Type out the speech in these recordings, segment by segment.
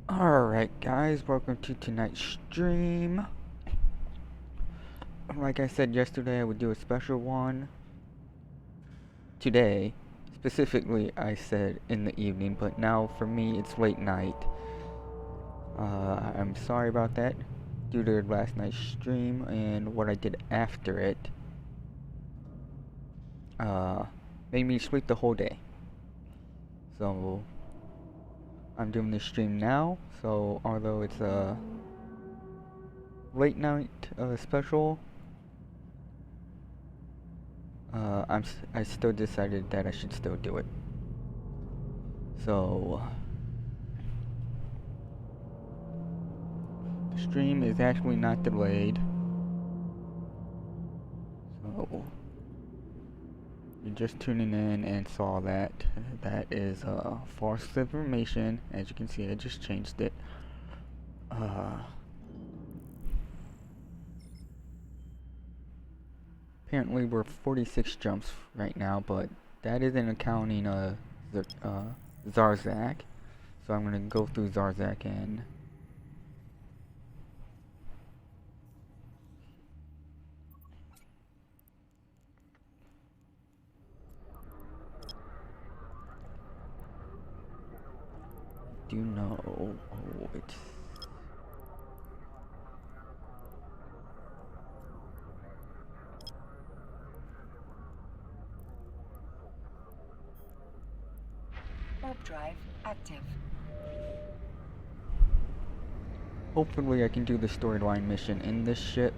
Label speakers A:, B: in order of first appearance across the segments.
A: Alright guys, welcome to tonight's stream. Like I said yesterday, I would do a special one. Today, specifically I said in the evening, but now for me it's late night. I'm sorry about that, due to last night's stream and what I did after it. Made me sleep the whole day. So, I'm doing this stream now, so although it's a late night special, I still decided that I should still do it. So the stream is actually not delayed. So you're just tuning in and saw that. That is false information. As you can see, I just changed it. Apparently we're 46 jumps right now, but that isn't accounting Zarzak. So I'm gonna go through Zarzak and do know. Oh, it's
B: warp drive active.
A: hopefully I can do the storyline mission in this ship.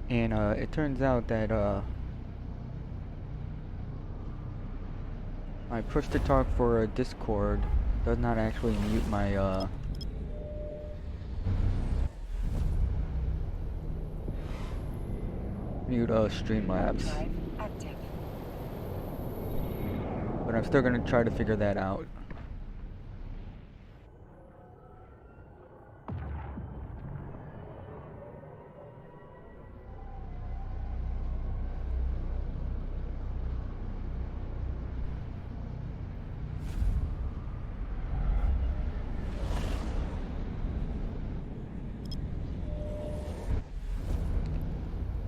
A: And it turns out that my push to talk for Discord does not actually mute my Streamlabs. But I'm still gonna try to figure that out.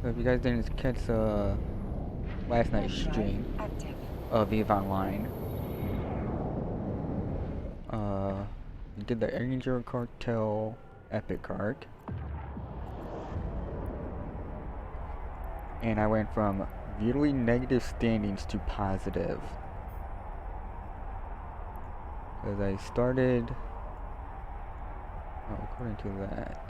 A: So if you guys didn't catch last night's stream of EVE Online, we did the Angel Cartel Epic arc, and I went from really negative standings to positive. Because I started, according to that,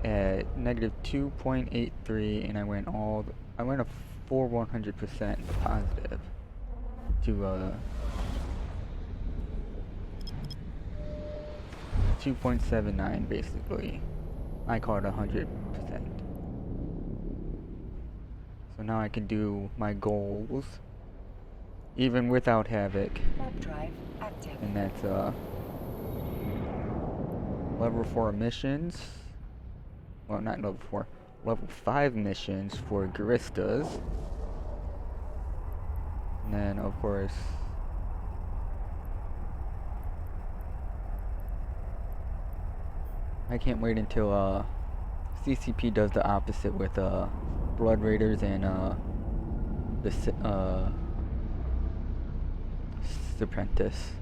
A: at negative 2.83, and I went a full 100% positive to 2.79 basically. I call it 100%. So now I can do my goals even without Havoc. And that's level 4 missions. Well, not level 4. Level 5 missions for Guristas. And then, of course, I can't wait until CCP does the opposite with Blood Raiders and the Apprentice.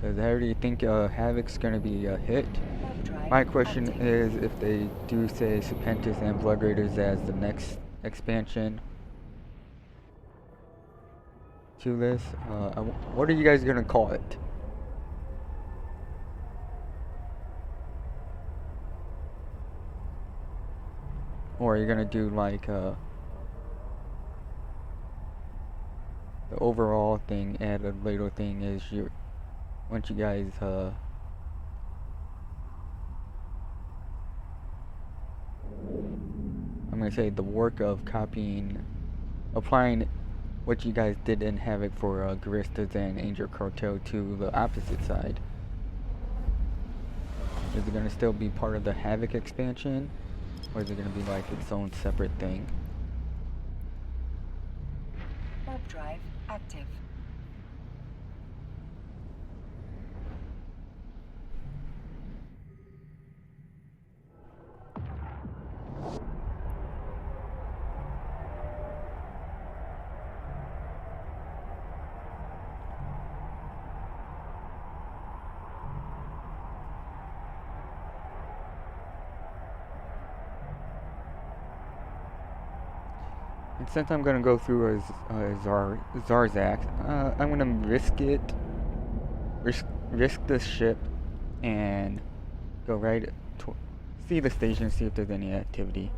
A: Because I already think Havoc's gonna be a hit. My question is if they do say Serpentis and Blood Raiders as the next expansion to this, what are you guys gonna call it? Or are you gonna do like the overall thing and the little thing is once you guys I'm gonna say the work of applying what you guys did in Havoc for Guristas and Angel Cartel to the opposite side. Is it gonna still be part of the Havoc expansion, or is it gonna be like its own separate thing?
B: Warp drive active.
A: And since I'm gonna go through Zarzak, I'm gonna risk it. Risk this ship and go right to see the station, see if there's any activity.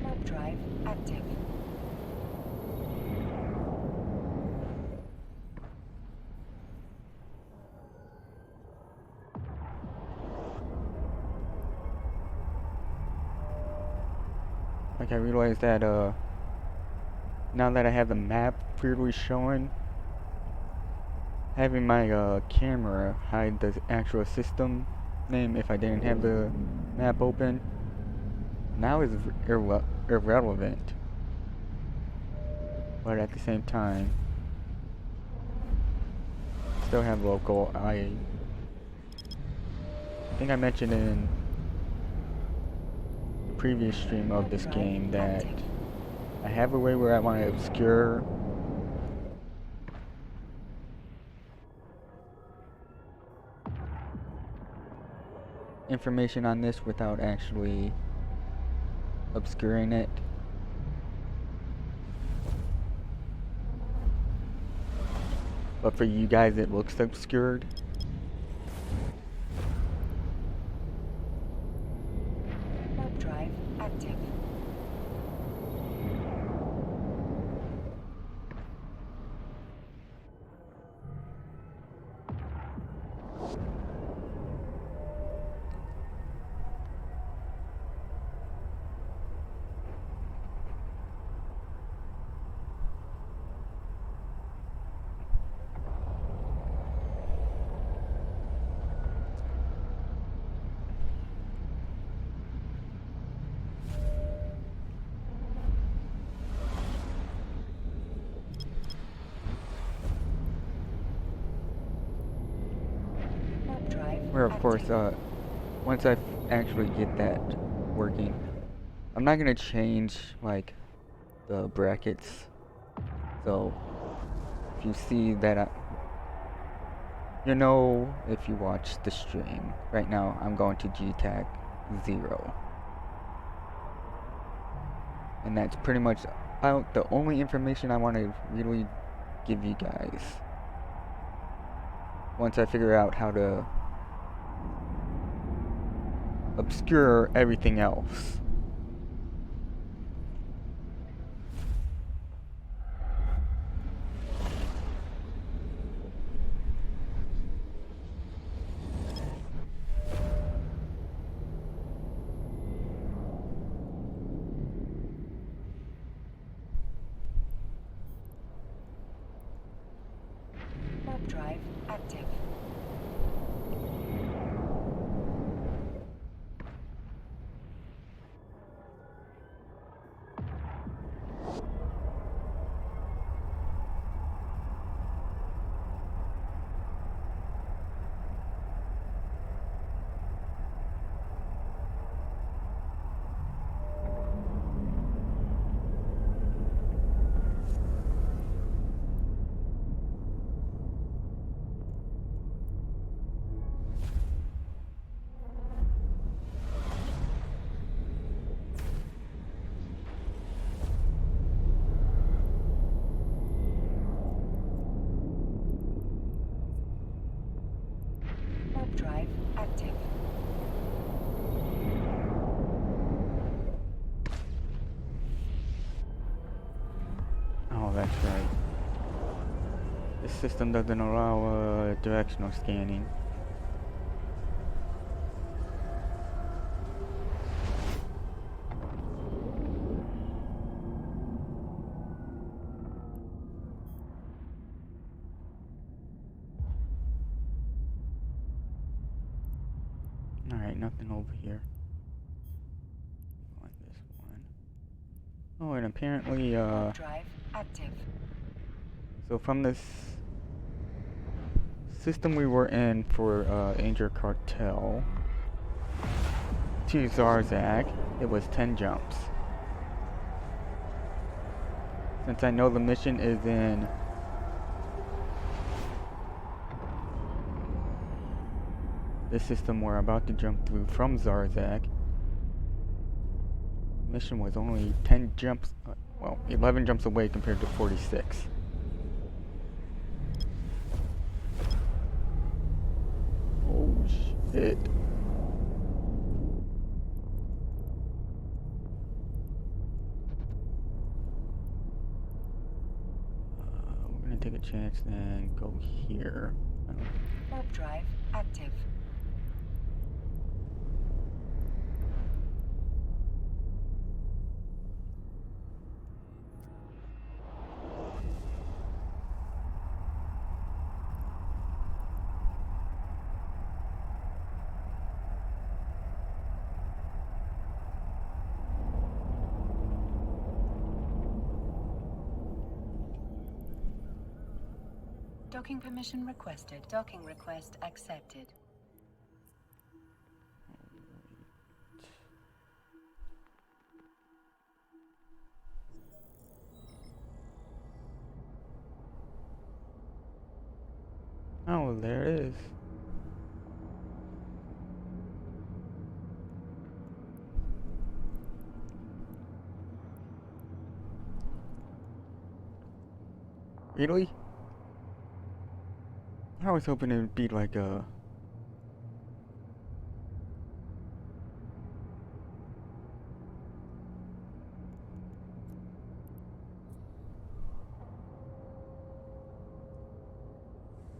B: Warp drive active.
A: Like I realized that now that I have the map clearly showing, having my camera hide the actual system name if I didn't have the map open now is irrelevant. But at the same time, still have local. I think I mentioned in the previous stream of this game that I have a way where I want to obscure information on this without actually obscuring it. But for you guys it looks obscured.
B: Warp drive active. Warp drive
A: Where of course,
B: active.
A: once I actually get that working, I'm not gonna change like the brackets. So if you see that, you know, if you watch the stream right now, I'm going to GTAC 0, and that's pretty much about the only information I want to really give you guys. Once I figure out how to obscure everything else.
B: Warp drive active. Warp drive active.
A: that's right. This system doesn't allow directional scanning. Alright, nothing over here. On this one. Oh, and apparently,
B: Warp drive active.
A: so from this system we were in for Angel Cartel to Zarzak, it was 10 jumps. Since I know the mission is in the system we're about to jump through from Zarzak, mission was only 10 jumps, well, 11 jumps away compared to 46. Oh shit. We're gonna take a chance and go here.
B: Warp drive active. Docking permission requested. Docking request accepted.
A: Oh, there it is. Really? I was hoping it would be like a...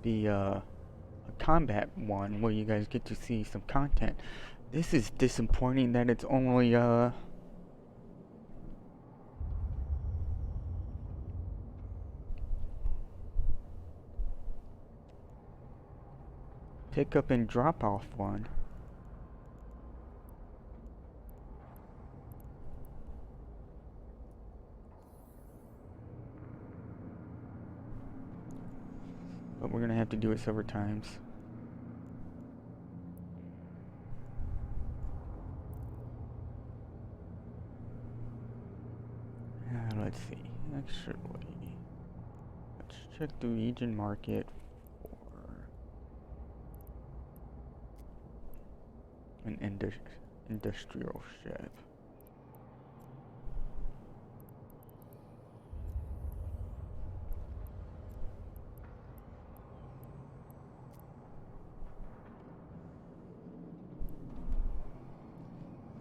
A: a combat one where you guys get to see some content. This is disappointing that it's only pick up and drop off one. But we're gonna have to do it several times. Let's see. Actually, let's check the region market for an industrial ship.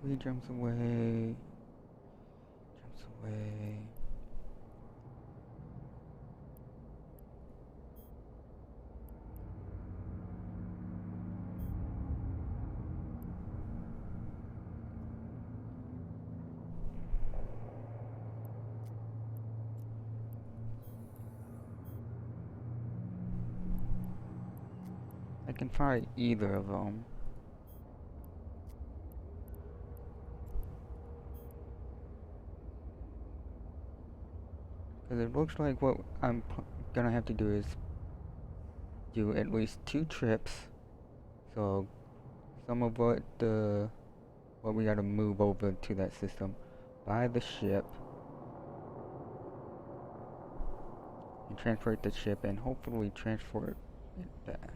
A: He jumps away. Jumps away. I can fire either of them. Because it looks like what I'm gonna have to do is do at least 2 trips. So some of what we gotta move over to that system, buy the ship, and transport the ship, and hopefully transport it back.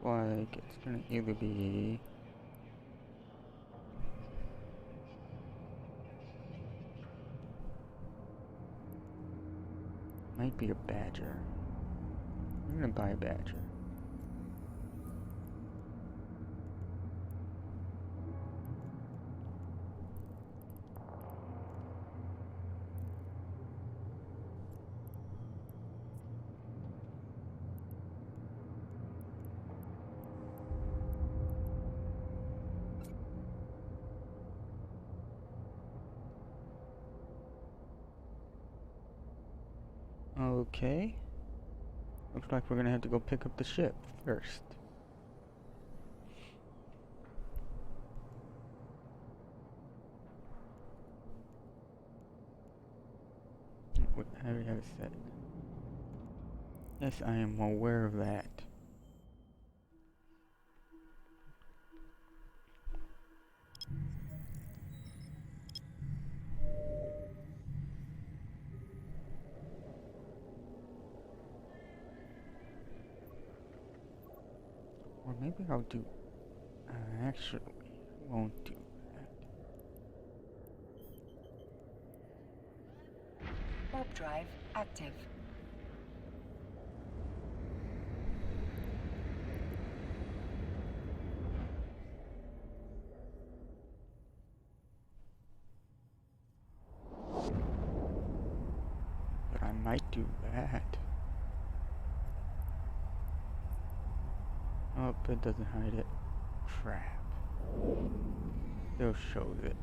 A: Like it's gonna either be might be a badger. I'm gonna buy a badger. Okay. Looks like we're gonna have to go pick up the ship first. How do you have it set? Yes, I am aware of that. Or maybe I'll do... actually, won't do that.
B: Warp drive active.
A: But I might do that. Oh, it doesn't hide it. Crap. Still shows it.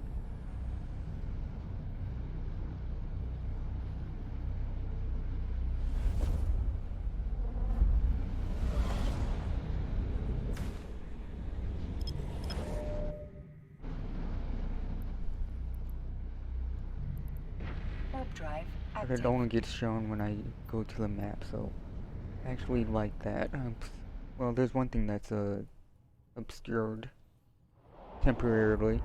B: Warp drive
A: But
B: active.
A: it only gets shown when I go to the map, so I actually like that. Well, there's one thing that's obscured temporarily.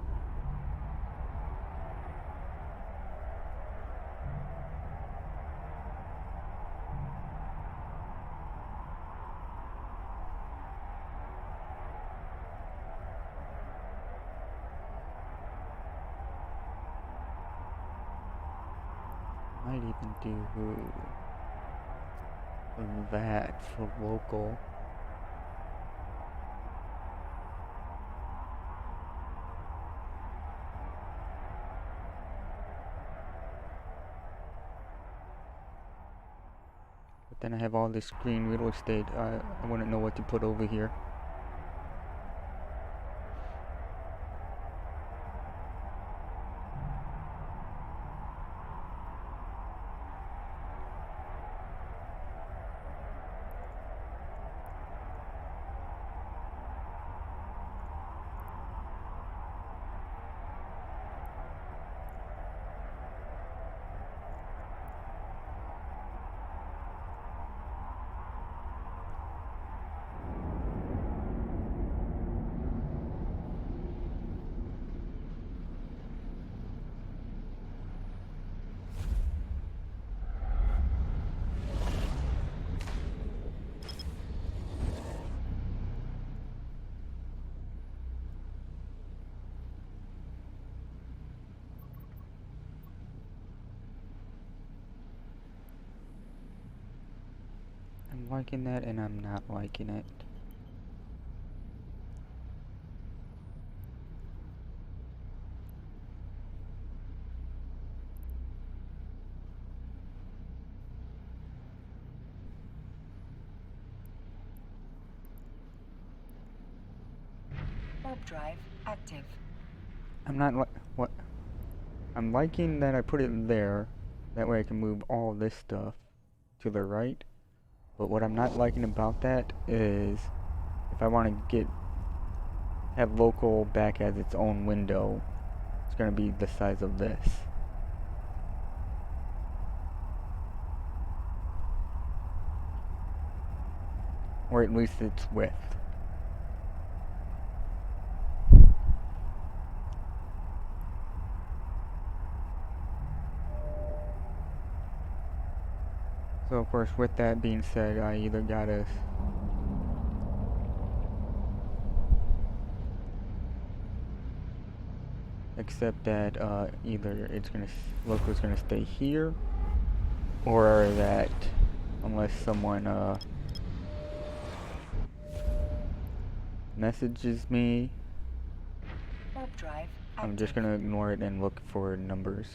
A: Might even do that for local. But then I have all this green real estate. I wouldn't know what to put over here. I'm liking that and I'm not liking it.
B: Warp drive active.
A: I'm not what I'm liking that I put it there. That way I can move all this stuff to the right. But what I'm not liking about that is if I want to have local back as its own window, it's going to be the size of this. Or at least its width. So of course, with that being said, I either gotta accept that either local's gonna stay here, or that unless someone messages me,
B: Warp drive active.
A: I'm just gonna ignore it and look for numbers.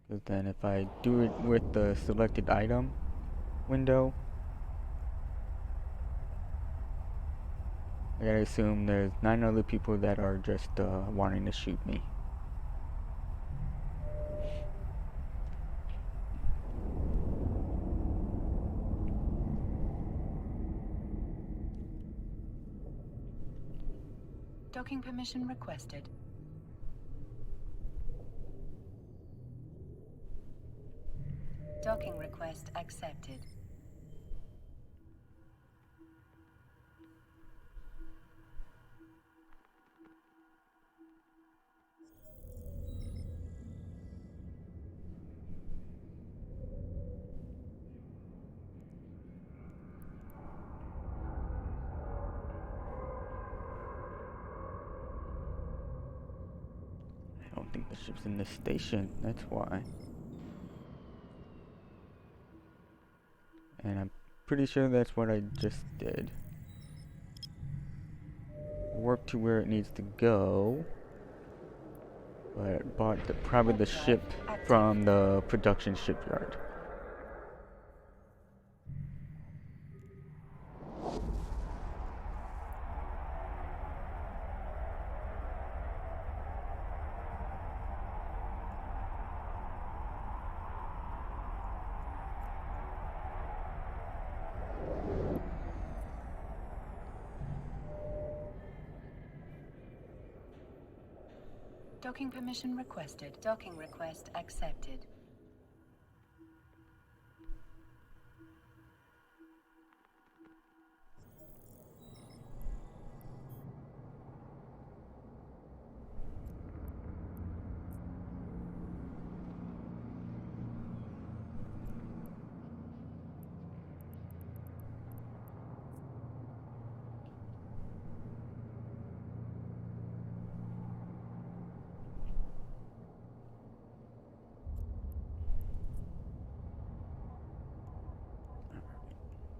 A: Because then if I do it with the selected item window, I gotta assume there's 9 other people that are just wanting to shoot me.
B: Docking permission requested. Docking request accepted.
A: I don't think the ship's in this station, that's why. And I'm pretty sure that's what I just did. Warp to where it needs to go. But I bought probably the ship from the production shipyard.
B: Docking permission requested. Docking request accepted.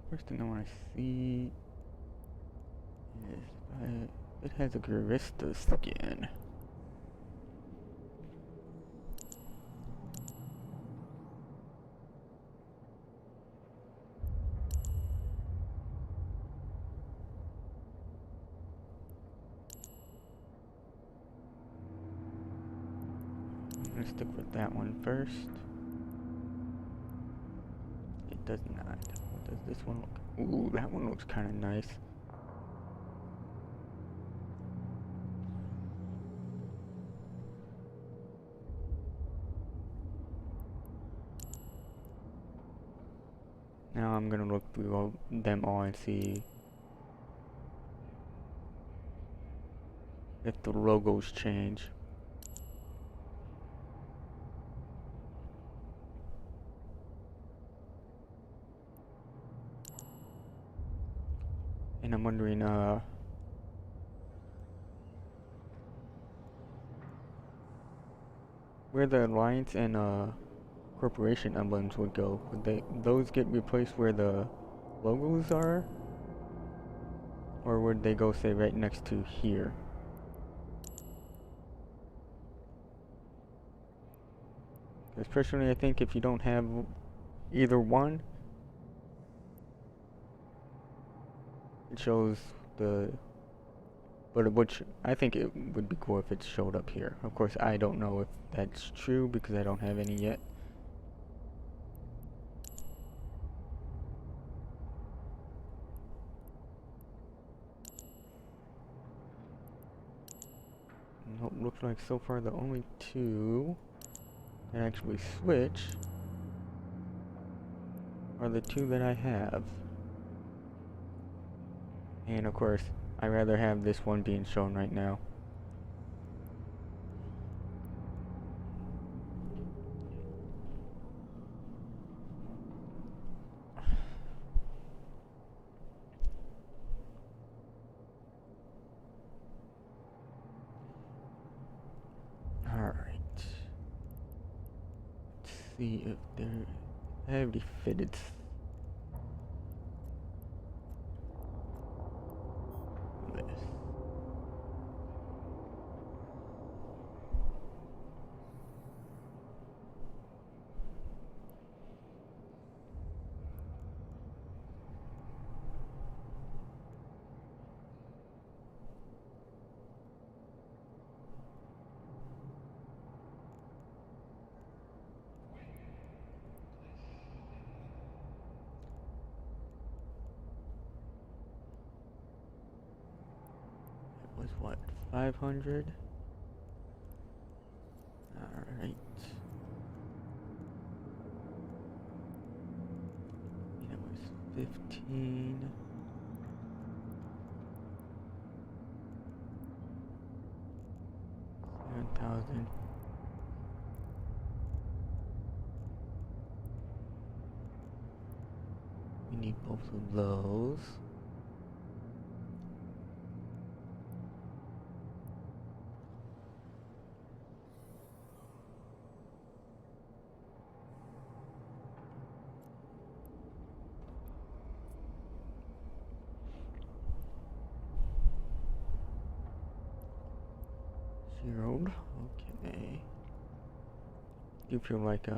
A: First thing I want to see is it has a Guristas skin. I'm gonna stick with that one first. It does not. What does this one look? Ooh, that one looks kind of nice. Now I'm gonna look through them all and see if the logos change. And I'm wondering, where the Alliance and, Corporation emblems would go. Would those get replaced where the logos are? Or would they go, say, right next to here? Because personally, I think if you don't have either one, it shows the... But I think it would be cool if it showed up here. Of course, I don't know if that's true because I don't have any yet. Nope, looks like so far the only two that actually switch are the two that I have. And of course, I'd rather have this one being shown right now. Alright. Let's see if I already fitted what, 500? Alright. It was 15. $7,000. We need both of those. Zeroed. Okay. You feel like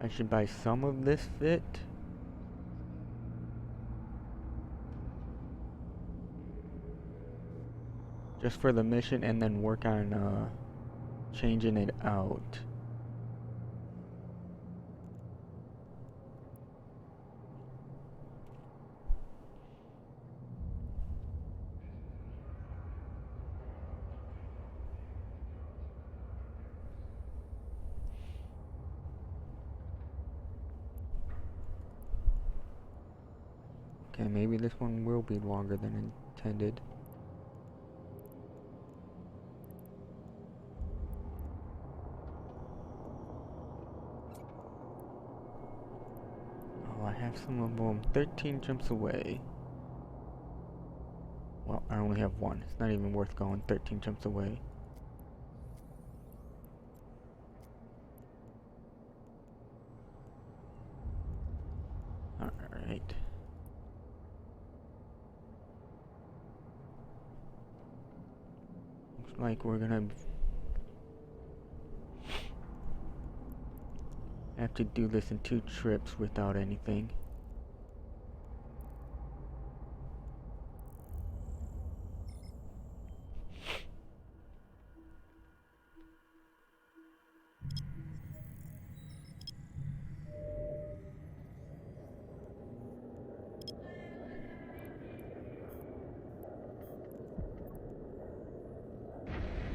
A: I should buy some of this fit. Just for the mission, and then work on changing it out. Okay, maybe this one will be longer than intended. Oh, I have some of them 13 jumps away. Well, I only have one. It's not even worth going 13 jumps away. Alright. Looks like we're gonna have to do this in 2 trips without anything.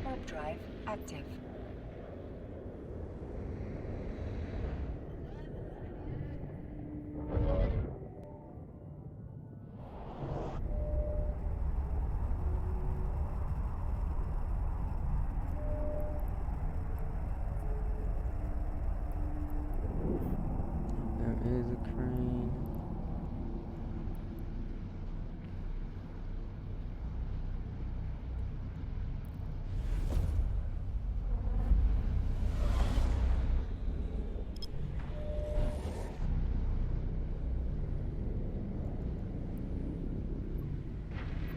B: Warp drive active.
A: There is a crane.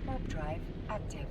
B: Warp drive active.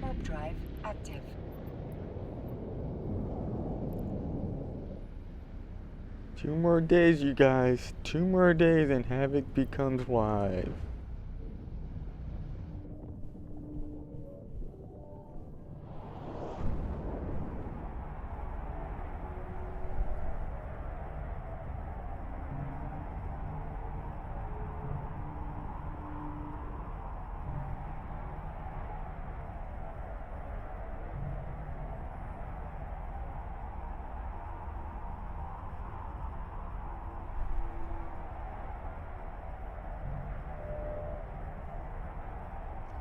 B: Warp drive active.
A: Two more days, you guys. 2 more days and Havoc becomes live.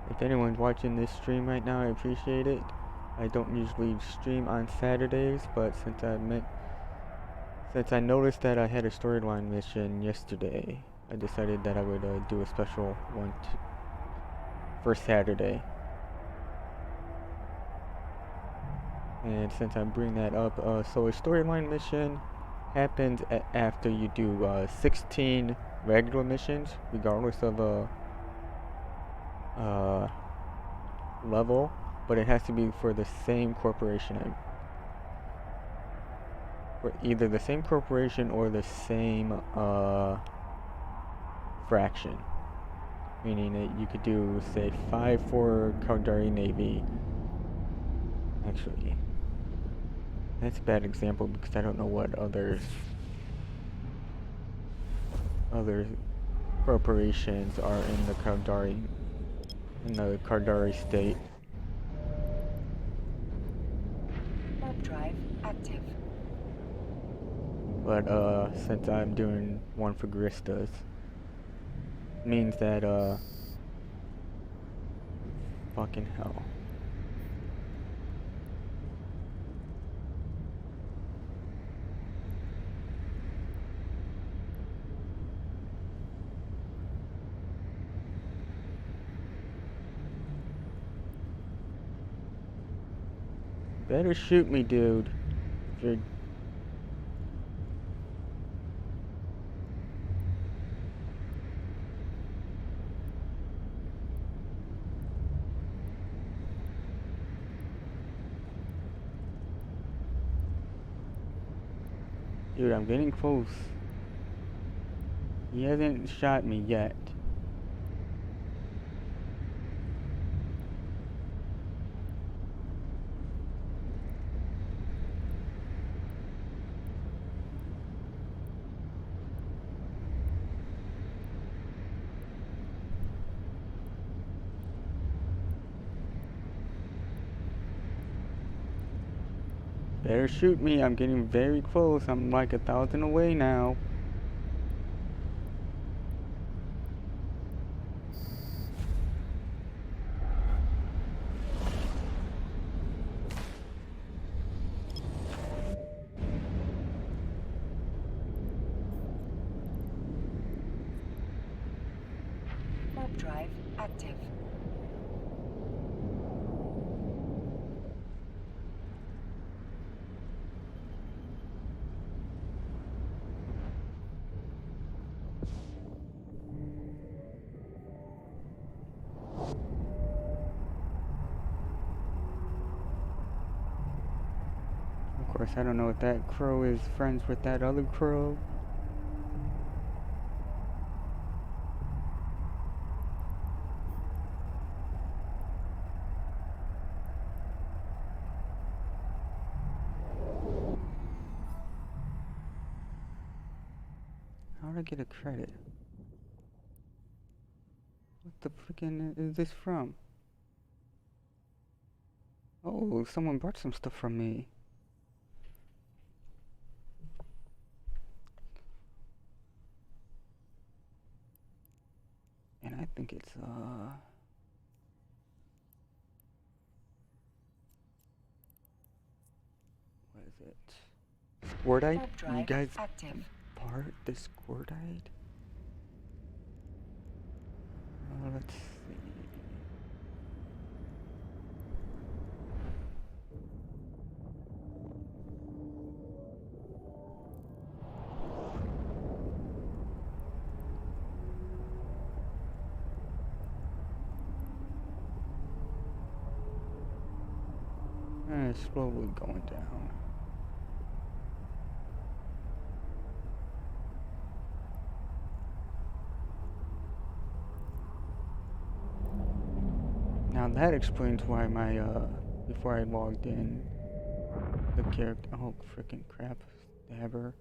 A: If anyone's watching this stream right now, I appreciate it. I don't usually stream on Saturdays, but since I noticed that I had a storyline mission yesterday, I decided that I would do a special one for Saturday. And since I'm bringing that up, so a storyline mission happens after you do 16 regular missions, regardless of level, but it has to be for the same corporation, for either the same corporation or the same fraction. Meaning that you could do, say, 5 for Kaldari Navy. Actually, that's a bad example because I don't know what other corporations are in the Kaldari state.
B: Warp drive active.
A: But since I'm doing one for Guristas, means that fucking hell. Better shoot me, dude. If you're... Dude, I'm getting close. He hasn't shot me yet. Better shoot me, I'm getting very close. I'm like 1,000 away now.
B: Warp drive active.
A: Of course, I don't know if that crow is friends with that other crow. How did I get a credit? What the freaking is this from? Oh, someone brought some stuff from me. And I think it's what is it? Squardite?
B: Warp drive
A: You guys
B: active.
A: part the Squardite? Let's see. And it's slowly going down. Now that explains why my before I logged in, the character, oh freaking crap, stabber.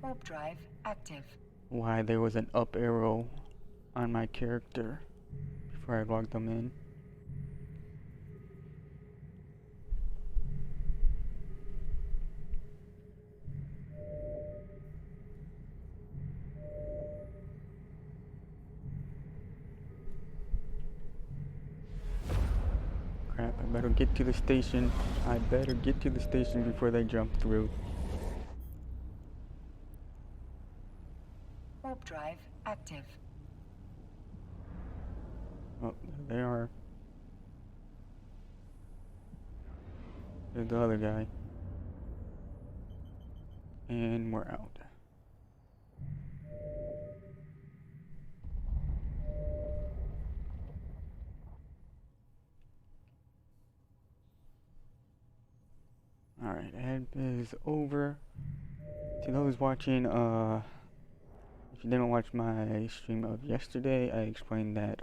B: Warp drive active.
A: Why there was an up arrow on my character before I logged them in. get to the station. I better get to the station before they jump through.
B: Warp drive active.
A: Oh, there they are. There's the other guy. And we're out. Alright, ad is over. To those watching, if you didn't watch my stream of yesterday, I explained that,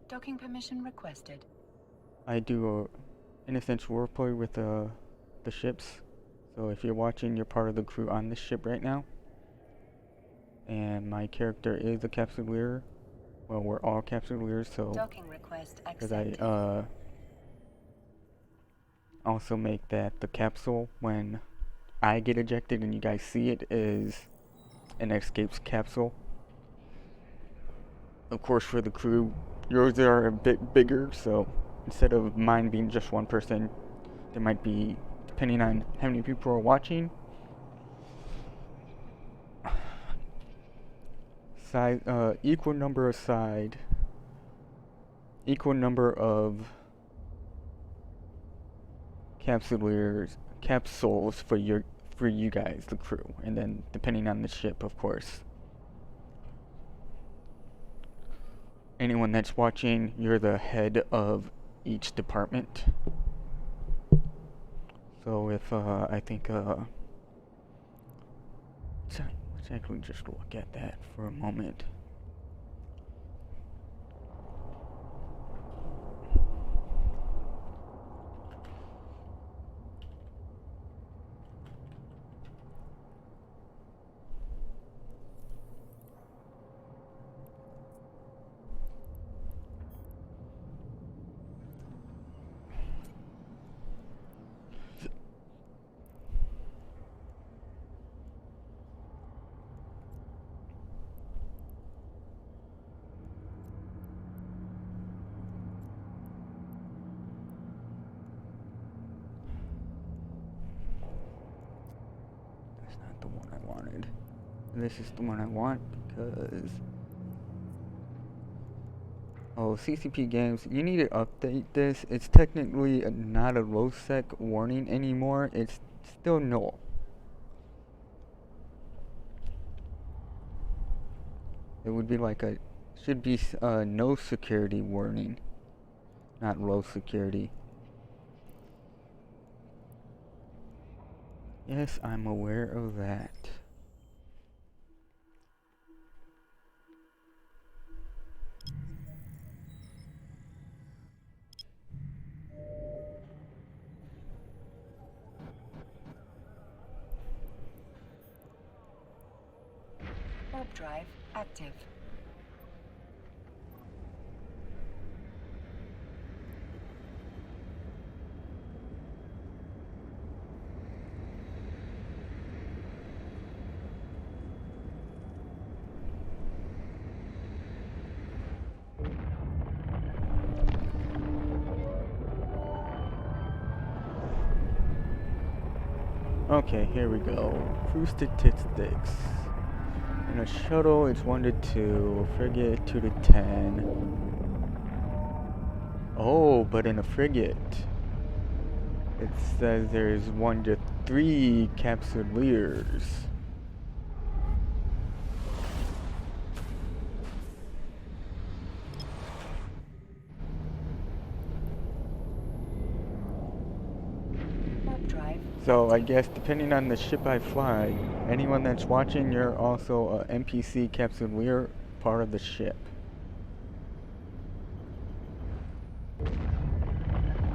B: Docking permission requested.
A: I do in a sense roleplay with the ships. So if you're watching, you're part of the crew on this ship right now. And my character is a capsuleer. Well, we're all capsuleers, so
B: Docking request
A: because
B: accepted.
A: I also make that the capsule when I get ejected and you guys see it is an escapes capsule. Of course, for the crew, yours are a bit bigger, so instead of mine being just one person, there might be, depending on how many people are watching, equal number of capsules for you guys, the crew, and then depending on the ship, of course. Anyone that's watching, you're the head of each department. So if I think let's actually just look at that for a moment. The one I wanted. This is the one I want because CCP games, you need to update this. It's technically not a low sec warning anymore. It's still null. It would be like should be no security warning, not low security. Yes, I'm aware of that.
B: Warp drive active.
A: Okay, here we go. Crew statistics. In a shuttle, it's 1 to 2. Frigate, 2 to 10. Oh, but in a frigate, it says there's 1 to 3 capsuleers. So I guess depending on the ship I fly, anyone that's watching, you're also a NPC capsuleer part of the ship.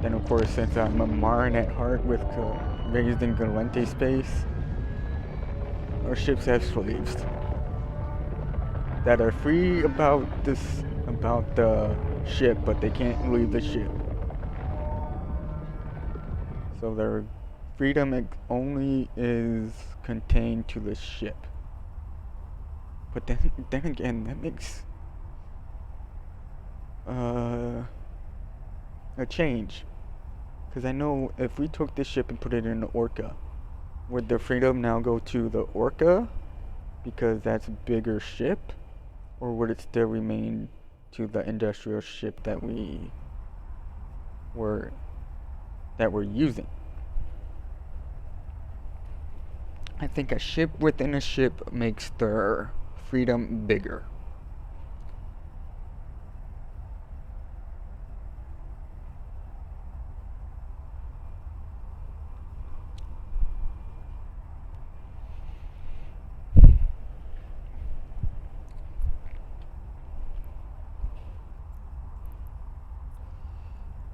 A: Then of course, since I'm a Marin at heart with raised in Galente space, our ships have slaves that are free about the ship, but they can't leave the ship. So their freedom only is contained to the ship. But then again, that makes a change. Because I know if we took this ship and put it in the Orca, would the Freedom now go to the Orca because that's a bigger ship? Or would it still remain to the industrial ship that we're using? I think a ship within a ship makes their freedom bigger.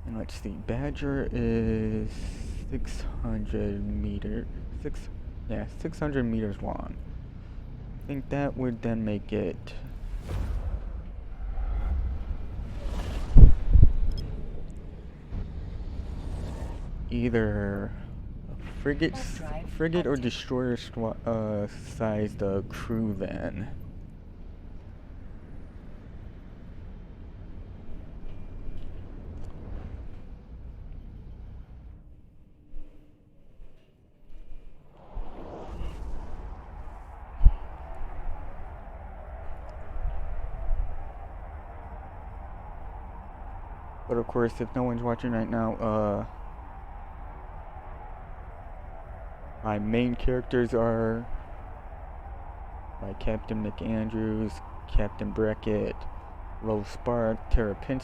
A: And let's see, Badger is 600 meters. 600 meters long. I think that would then make it either a frigate or destroyer sized crew then. But of course, if no one's watching right now, my main characters are my Captain McAndrews, Captain Brackett, Low Spark, Terra Pin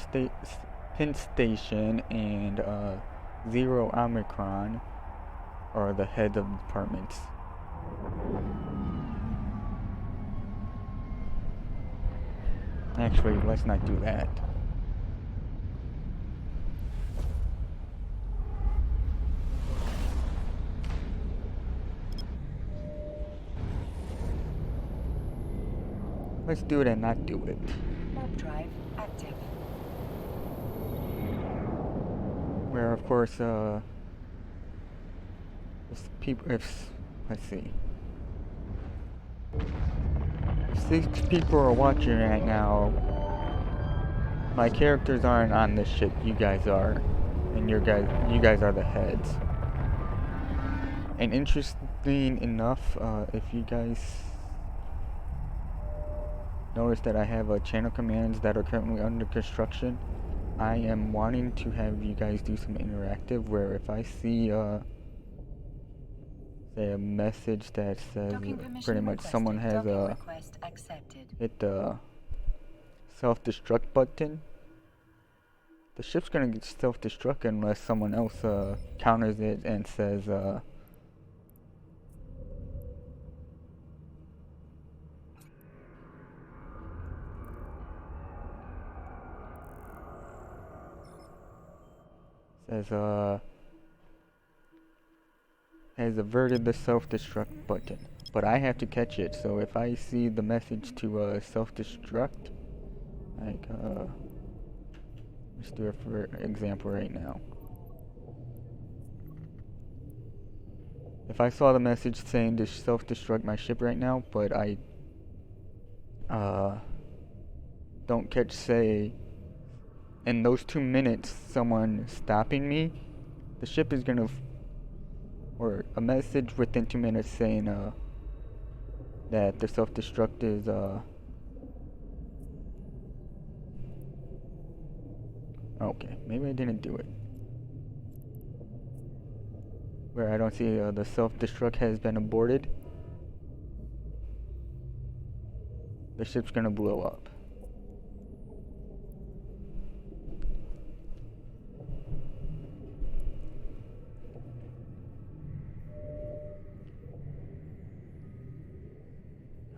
A: Station, and Zero Omicron are the heads of departments. Actually, let's not do that. Let's do it and not do it.
B: Warp drive active.
A: Where, of course, let's see. If 6 people are watching right now, my characters aren't on this ship. You guys are, and you guys are the heads. And interesting enough, if you guys notice that I have channel commands that are currently under construction, I am wanting to have you guys do some interactive where if I see say a message that says pretty much someone has hit the self-destruct button, the ship's gonna get self-destruct unless someone else counters it and says has averted the self-destruct button. But I have to catch it, so if I see the message to self-destruct, like let's do it for example right now. If I saw the message saying to self-destruct my ship right now, but I don't catch, say, in those 2 minutes someone stopping me, the ship is gonna or a message within 2 minutes saying that the self-destruct is okay, maybe I didn't do it. Where I don't see the self-destruct has been aborted, the ship's gonna blow up.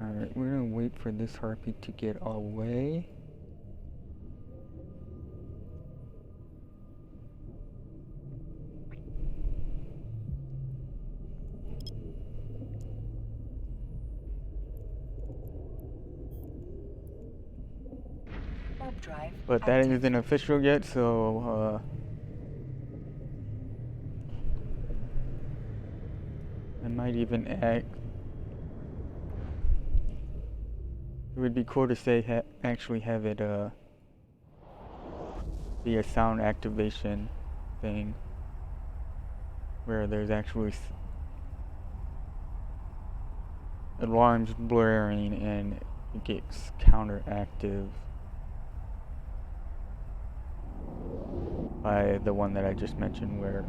A: Alright, we're gonna wait for this harpy to get away. But that isn't official yet, so I might even act. It would be cool to say actually have it be a sound activation thing. where there's actually alarms blaring and it gets counteractive by the one that I just mentioned, where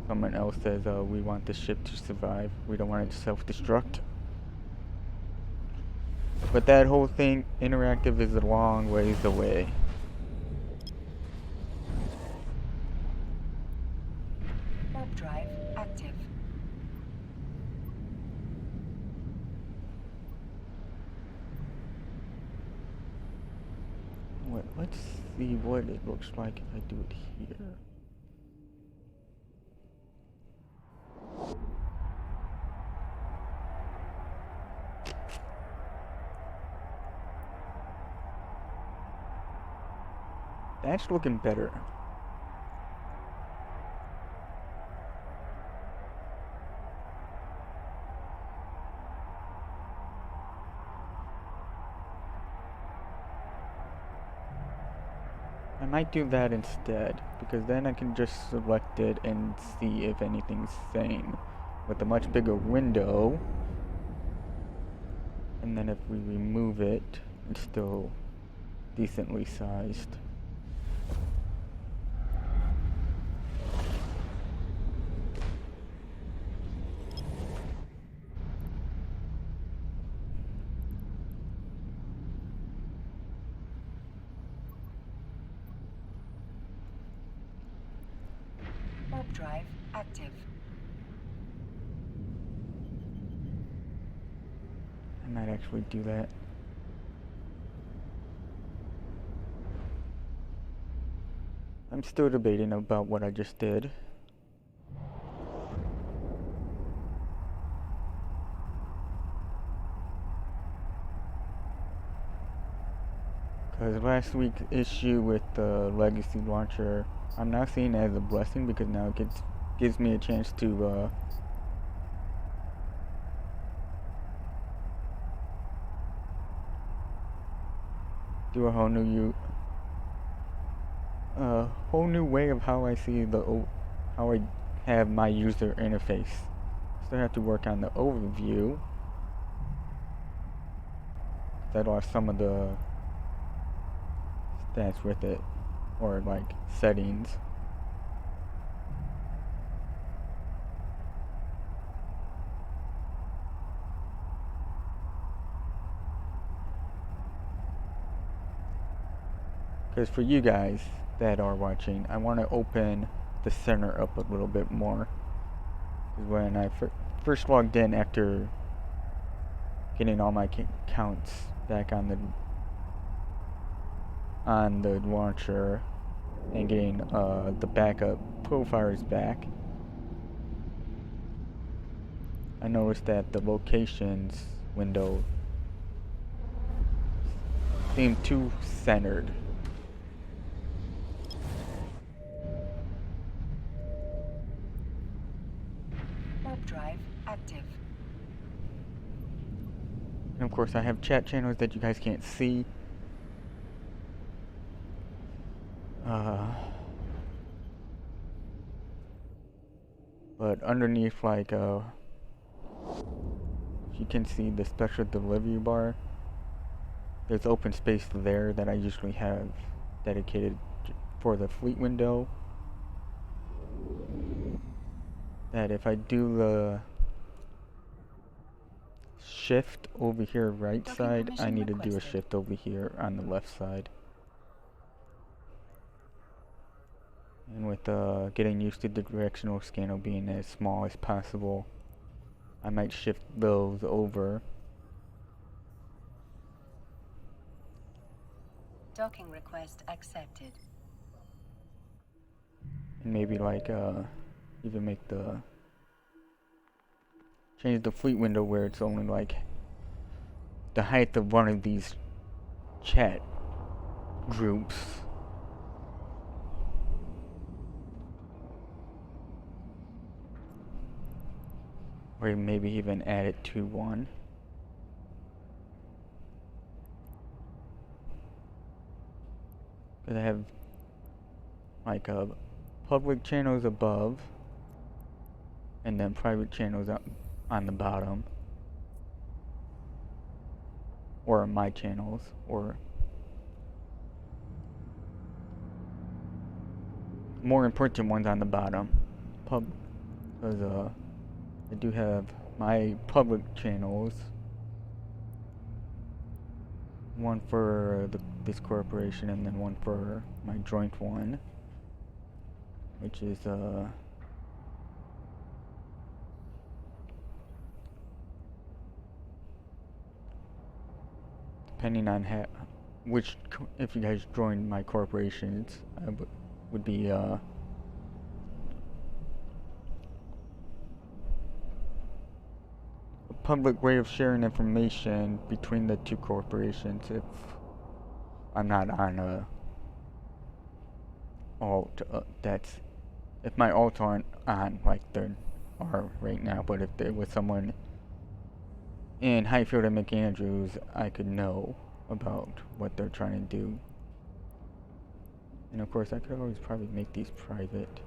A: someone else says, we want the ship to survive, we don't want it to self-destruct. But that whole thing, interactive, is a long ways away.
B: Warp drive active.
A: Let's see what it looks like if I do it here. That's looking better. I might do that instead, because then I can just select it and see if anything's same with a much bigger window. And then if we remove it, it's still decently sized.
B: Warp drive active.
A: I might actually do that. I'm still debating about what I just did. Because last week's issue with the Legacy launcher, I'm now seeing it as a blessing, because now it gives me a chance to do a whole new way of how I see how I have my user interface. Still have to work on the overview. That are some of the stats with it, or like settings. Because for you guys that are watching, I want to open the center up a little bit more. Because when I first logged in after getting all my counts back on the launcher and getting the backup profiles back, I noticed that the locations window seemed too centered.
B: Warp drive active.
A: And of course I have chat channels that you guys can't see. But underneath, like, you can see the special delivery bar. There's open space there that I usually have dedicated for the fleet window. That if I do the shift over here right side, I need to do a shift over here on the left side. And with getting used to the directional scanner being as small as possible, I might shift those over.
B: Docking request accepted.
A: And maybe like even make change the fleet window where it's only like the height of one of these chat groups. Or maybe even add it to one. Because I have like public channels above, and then private channels on the bottom, or my channels, or more important ones on the bottom. Because I do have my public channels, one for this corporation and then one for my joint one, which is depending on which if you guys join my corporations, would be a public way of sharing information between the two corporations if I'm not on a alt. That's if my alts aren't on like they are right now, but if there was someone in Highfield and McAndrews, I could know about what they're trying to do. And of course, I could always probably make these private.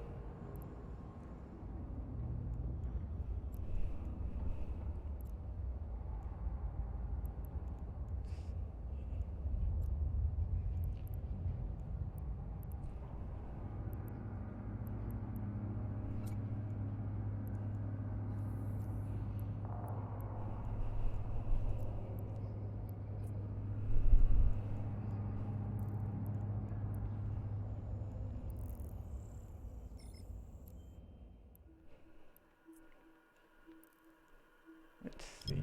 A: Let's see.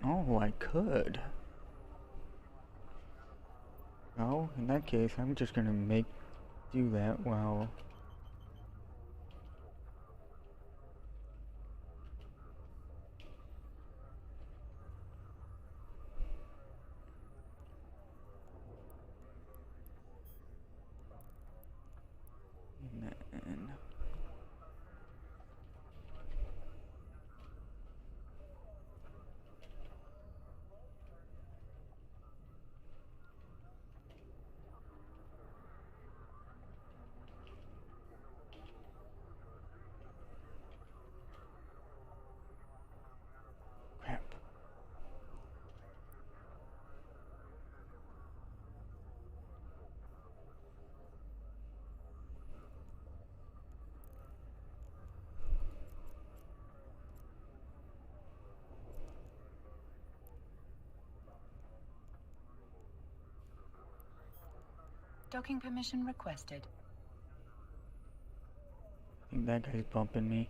A: Oh, I could. Well, in that case, I'm just gonna do that while. And crap.
B: Docking permission requested.
A: I think that guy's bumping me.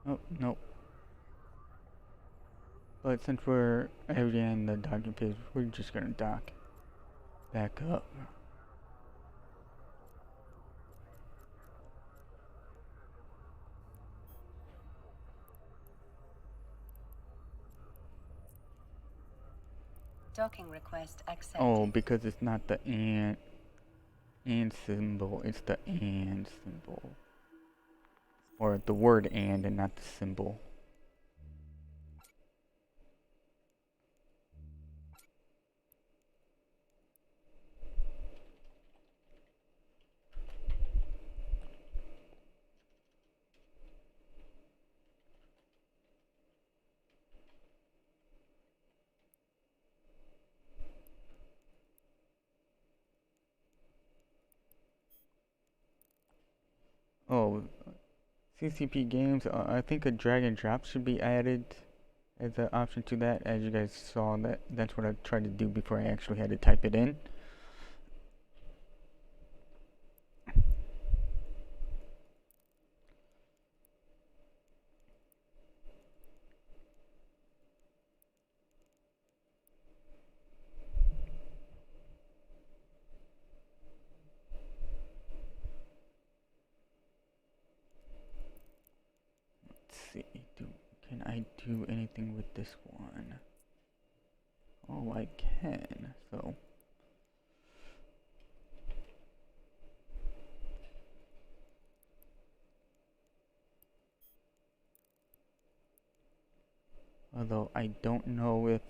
A: Oh, nope. But since we're already in the docking phase, we're just gonna dock back up.
B: Docking request accepted.
A: Oh, because it's not the and symbol, it's the and symbol. Or the word and not the symbol. Oh, CCP games, I think a drag and drop should be added as an option to that. As you guys saw, that's what I tried to do before I actually had to type it in. Let's see, can I do anything with this one? Oh, I can, so. Although I don't know if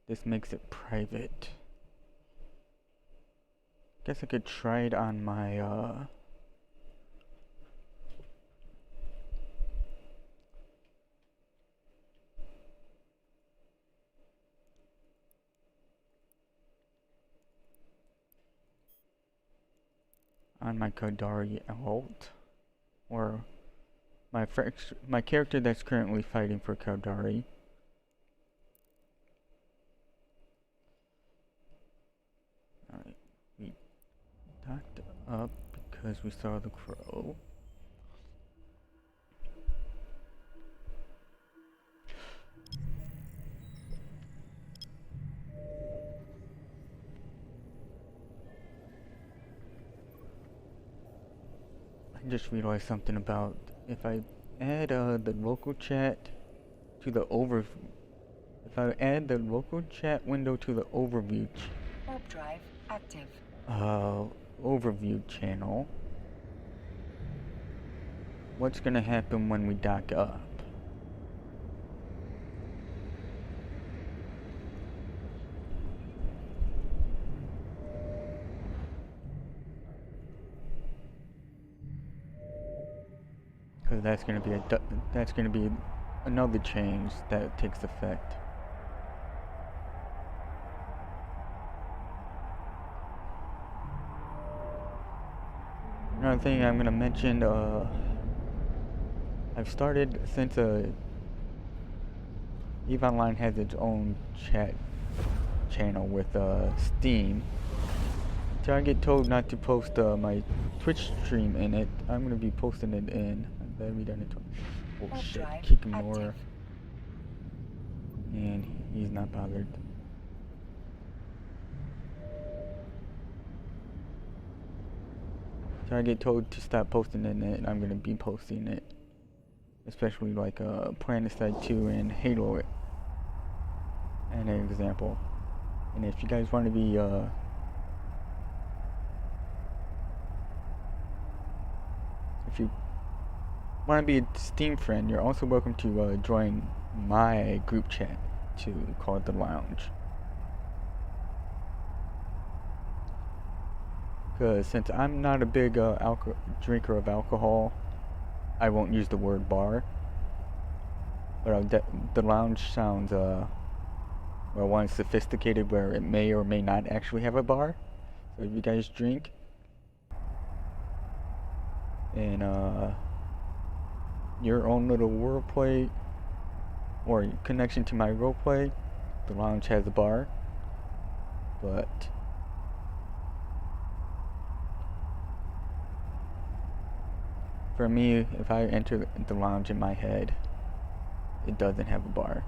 A: this makes it private. Guess I could try it on my Kodari alt, or my character that's currently fighting for Kodari. Alright, we docked up because we saw the crow. I just realized something about if I add the local chat to the if I add the local chat window to the overview
B: Warp drive active.
A: overview channel, what's gonna happen when we dock up? Because that's gonna be another change that takes effect. Another thing I'm gonna mention, I've started, since EVE Online has its own chat channel with Steam. So I get told not to post my Twitch stream in it. I'm gonna be posting it in. Oh shit, Kikamura. And he's not bothered. So I get told to stop posting in it, and I'm gonna be posting it. Especially like Planet 2 and Halo, and an example. And if you guys want to be if you want to be a Steam friend, you're also welcome to join my group chat to call it the Lounge. Because since I'm not a big drinker of alcohol, I won't use the word bar. But the Lounge sounds well, one, sophisticated, where it may or may not actually have a bar. So if you guys drink and your own little roleplay or connection to my roleplay, the Lounge has a bar. But for me, if I enter the Lounge in my head, it doesn't have a bar.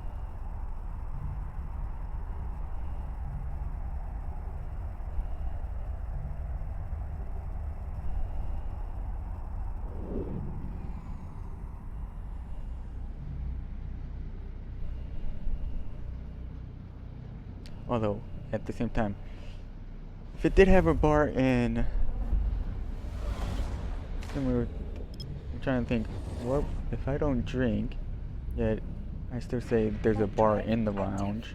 A: Although, at the same time, if it did have a bar in... I'm trying to think, what if I don't drink, yet I still say there's a bar in the Lounge,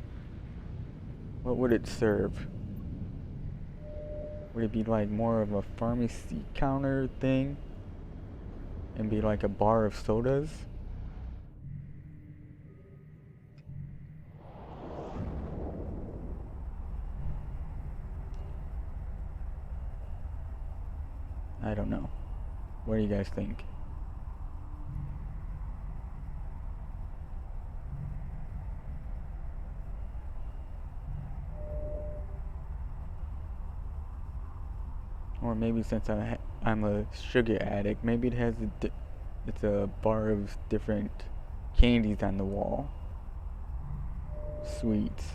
A: what would it serve? Would it be like more of a pharmacy counter thing? And be like a bar of sodas? I don't know. What do you guys think? Or maybe since I'm a sugar addict, maybe it has it's a bar of different candies on the wall. Sweets.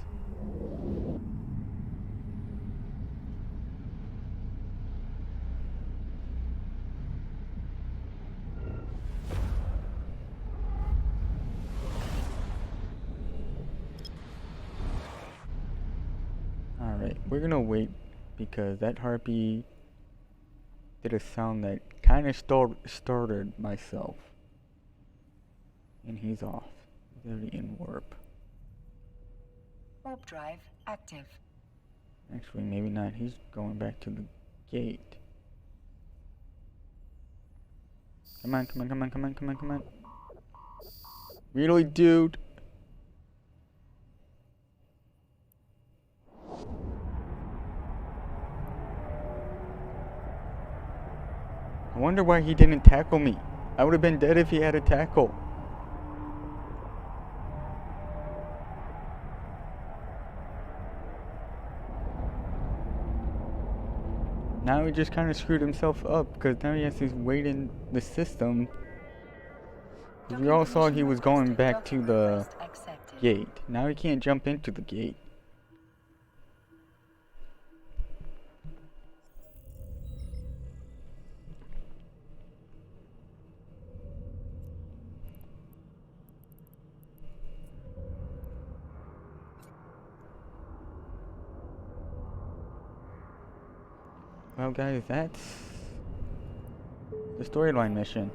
A: Alright, we're gonna wait because that harpy did a sound that kind of startled myself. And he's off. He's already in warp.
B: Warp drive active.
A: Actually, maybe not. He's going back to the gate. Come on, come on, come on, come on, come on, come on. Really, dude? I wonder why he didn't tackle me. I would have been dead if he had a tackle. Now he just kind of screwed himself up because now he has to wait in the system. We all saw he was going back to the gate. Now he can't jump into the gate. Well, guys, that's the storyline mission.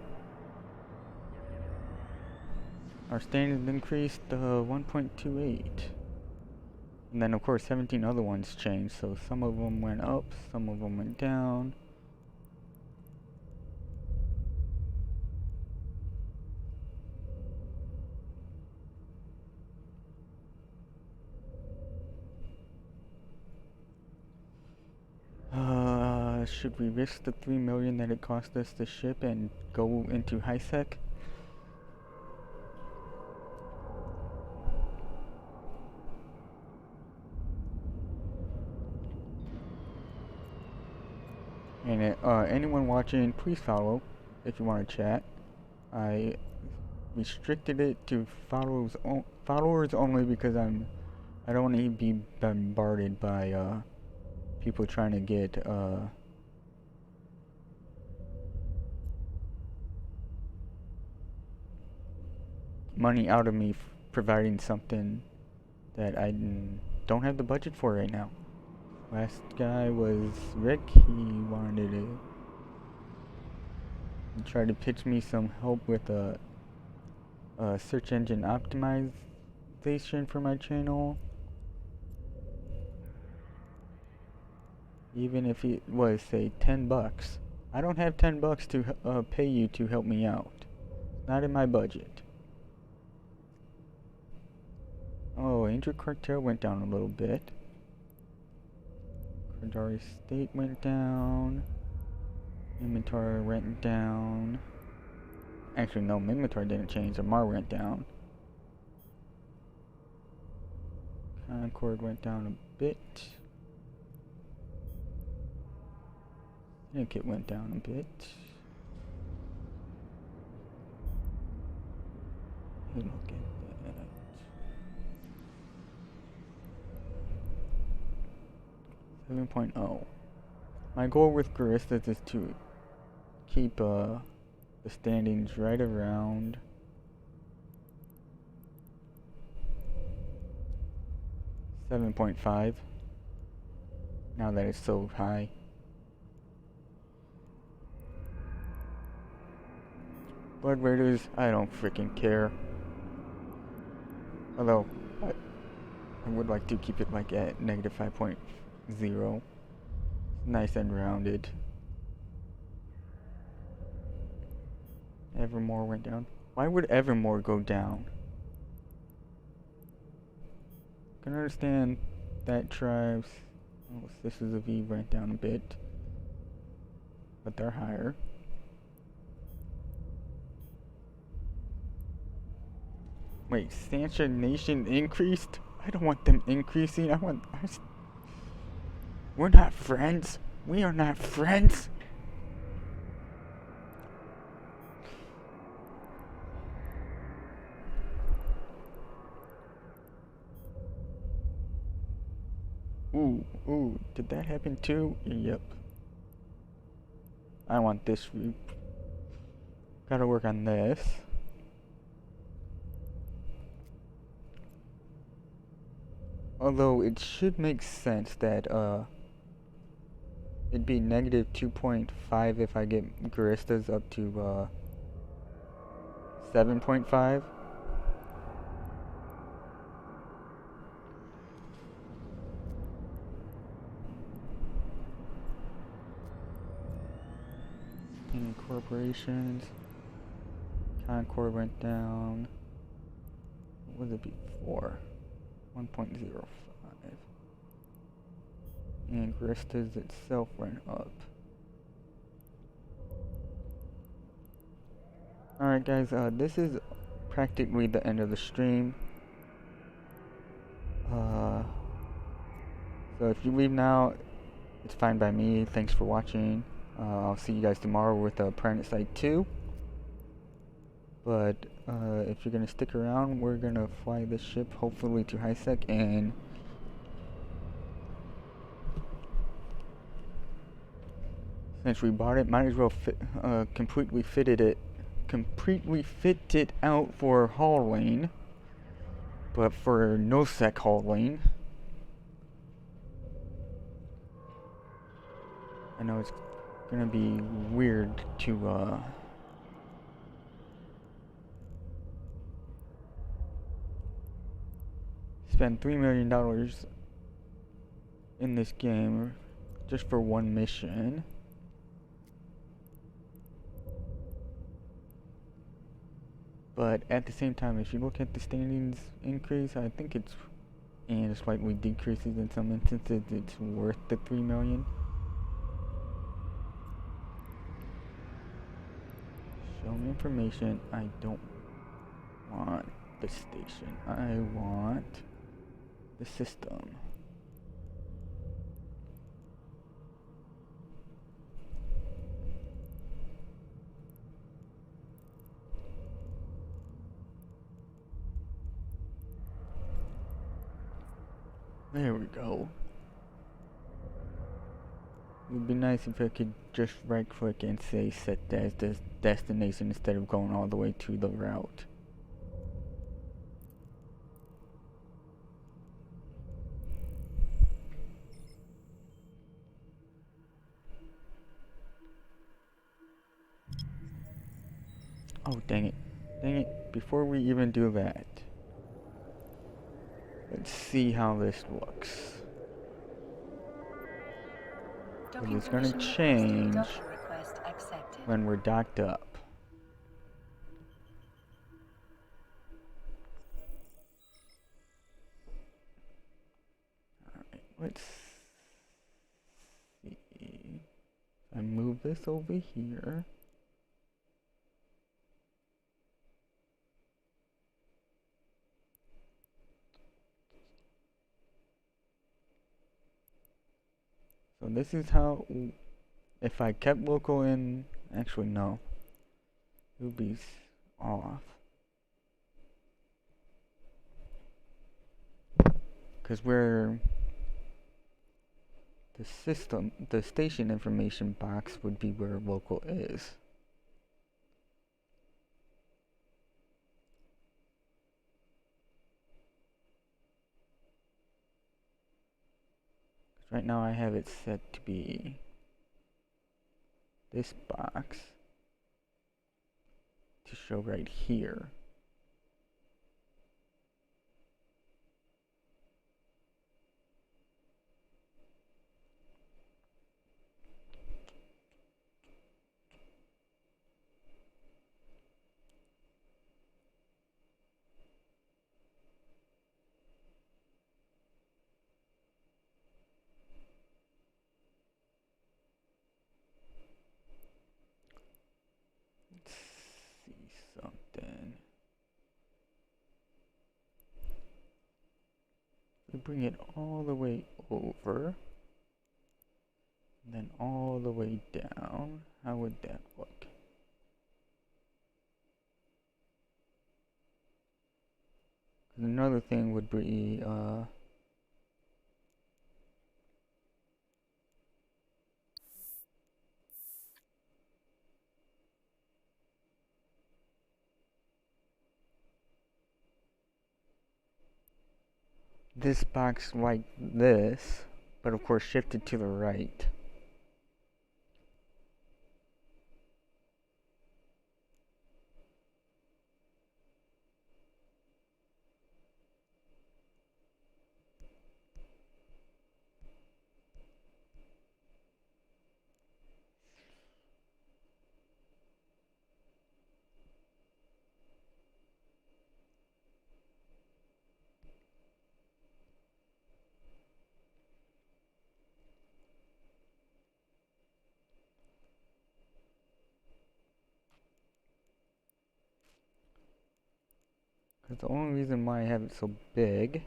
A: Our standard increased 1.28. And then, of course, 17 other ones changed. So some of them went up, some of them went down. Should we risk the 3 million that it cost us to ship and go into high sec? And anyone watching, please follow if you want to chat. I restricted it to followers only because I don't want to be bombarded by people trying to get money out of me providing something that I don't have the budget for right now. Last guy was Rick. He wanted to try to pitch me some help with a search engine optimization for my channel. Even if it was, say, $10. I don't have $10 to pay you to help me out. Not in my budget. Oh, Angel Cartel went down a little bit. Cardari State went down. Inventory went down. Actually, no, inventory didn't change. Amar went down. Concord went down a bit. Syndicate went down a bit. Look at that. 7.0. My goal with Guristas is to keep the standings right around 7.5. Now that it's so high. Blood Raiders, I don't freaking care. Although, I would like to keep it like at negative 5.0. Nice and rounded. Evermore went down. Why would Evermore go down? I can understand that tribes. Oh, this is a V went down a bit. But they're higher. Wait, Sancha Nation increased? I don't want them increasing. We're not friends. We are not friends. Ooh, did that happen too? Yep. I want this route. Gotta work on this. Although it should make sense that it'd be negative 2.5 if I get Guristas up to 7.5. Any corporations? Concord went down. What was it before? 1.05. And Guristas itself went up. Alright guys, this is practically the end of the stream. So if you leave now, it's fine by me. Thanks for watching. I'll see you guys tomorrow with Planet Side 2. But if you're gonna stick around, we're gonna fly this ship hopefully to HiSec, and since we bought it, might as well completely fit it out for haul lane, but for no sec haul lane. I know it's gonna be weird to spend $3 million in this game just for one mission. But at the same time, if you look at the standings increase, I think it's, and slightly decreases in some instances, it's worth the $3 million. Show me information. I don't want the station. I want the system. There we go. It would be nice if I could just right click and say set as the destination instead of going all the way to the route. Oh, dang it. Dang it. Before we even do that, let's see how this looks. And it's going to change when we're docked up. Alright, let's see. I move this over here. So this is how, if I kept local in, actually no, it would be off. Because we're, the station information box would be where local is. Right now I have it set to be this box to show right here. Let's see something. We bring it all the way over, and then all the way down. How would that look? Another thing would be this box like this, but of course shifted to the right. That's the only reason why I have it so big.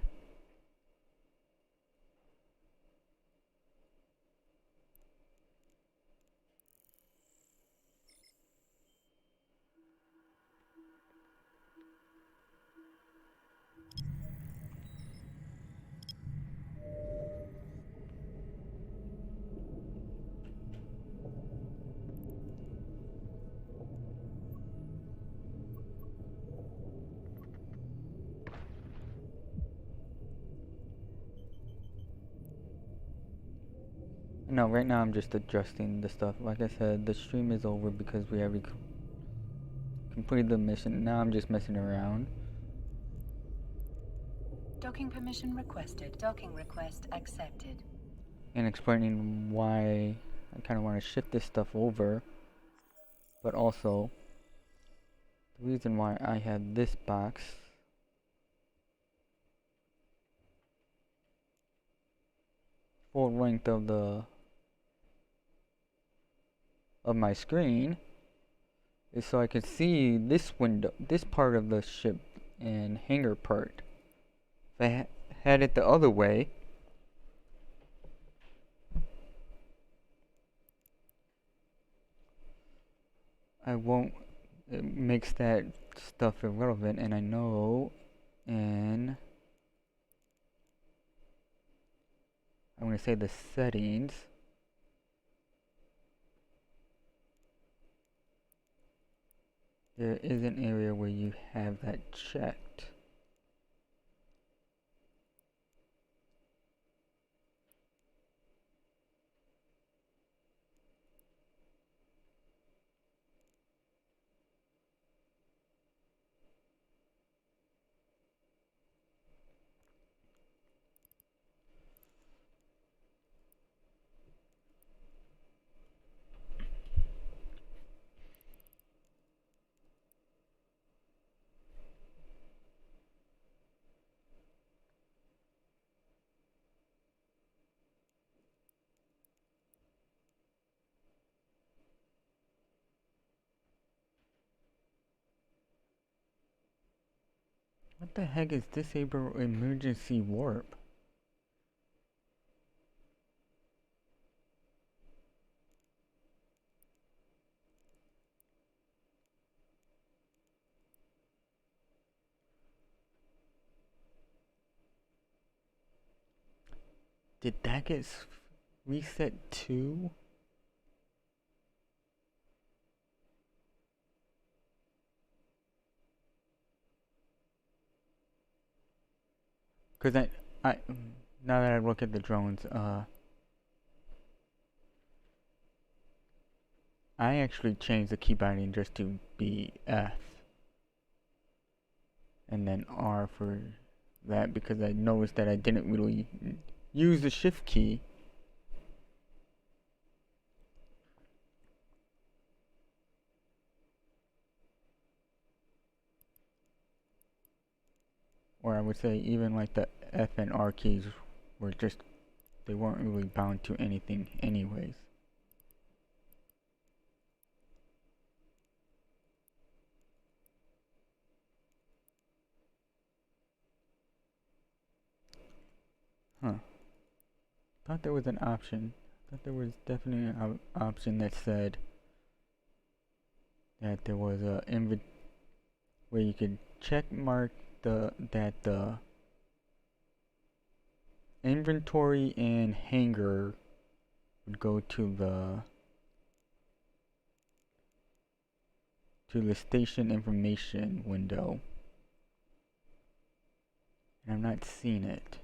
A: No, right now I'm just adjusting the stuff. Like I said, the stream is over because we already completed the mission. Now I'm just messing around.
B: Docking permission requested. Docking request accepted.
A: And explaining why I kind of want to shift this stuff over. But also, the reason why I had this box full length of my screen is so I could see this window, this part of the ship and hangar part. If I had it the other way, I won't. It makes that stuff irrelevant, and I know. And I'm gonna say the settings. There is an area where you have that checked. What the heck is disable emergency warp? Did that get reset too? Cause I now that I look at the drones, I actually changed the key binding just to be F and then R for that because I noticed that I didn't really use the shift key. Or I would say even like the F and R keys were just, they weren't really bound to anything anyways. Huh. Thought there was an option. Thought there was definitely an option that said that there was a where you could check mark that the inventory and hangar would go to the station information window. And I'm not seeing it.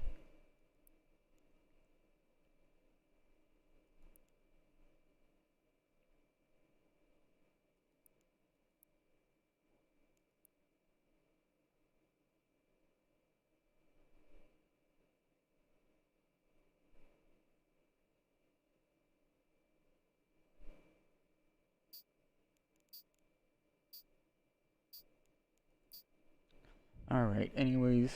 A: Alright, anyways.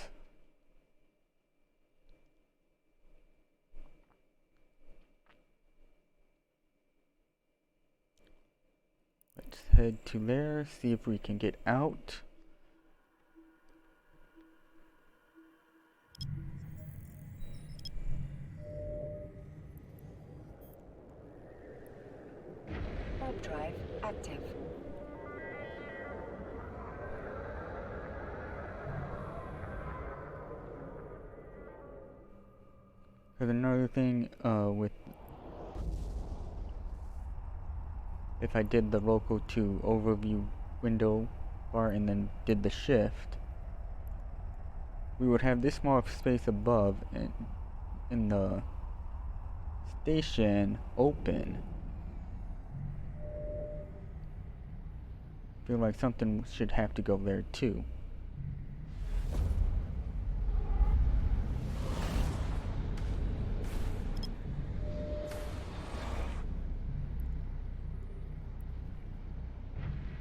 A: Let's head to there, see if we can get out.
B: drive active.
A: Because another thing with if I did the local to overview window bar and then did the shift, we would have this small space above and in the station open. Feel like something should have to go there too.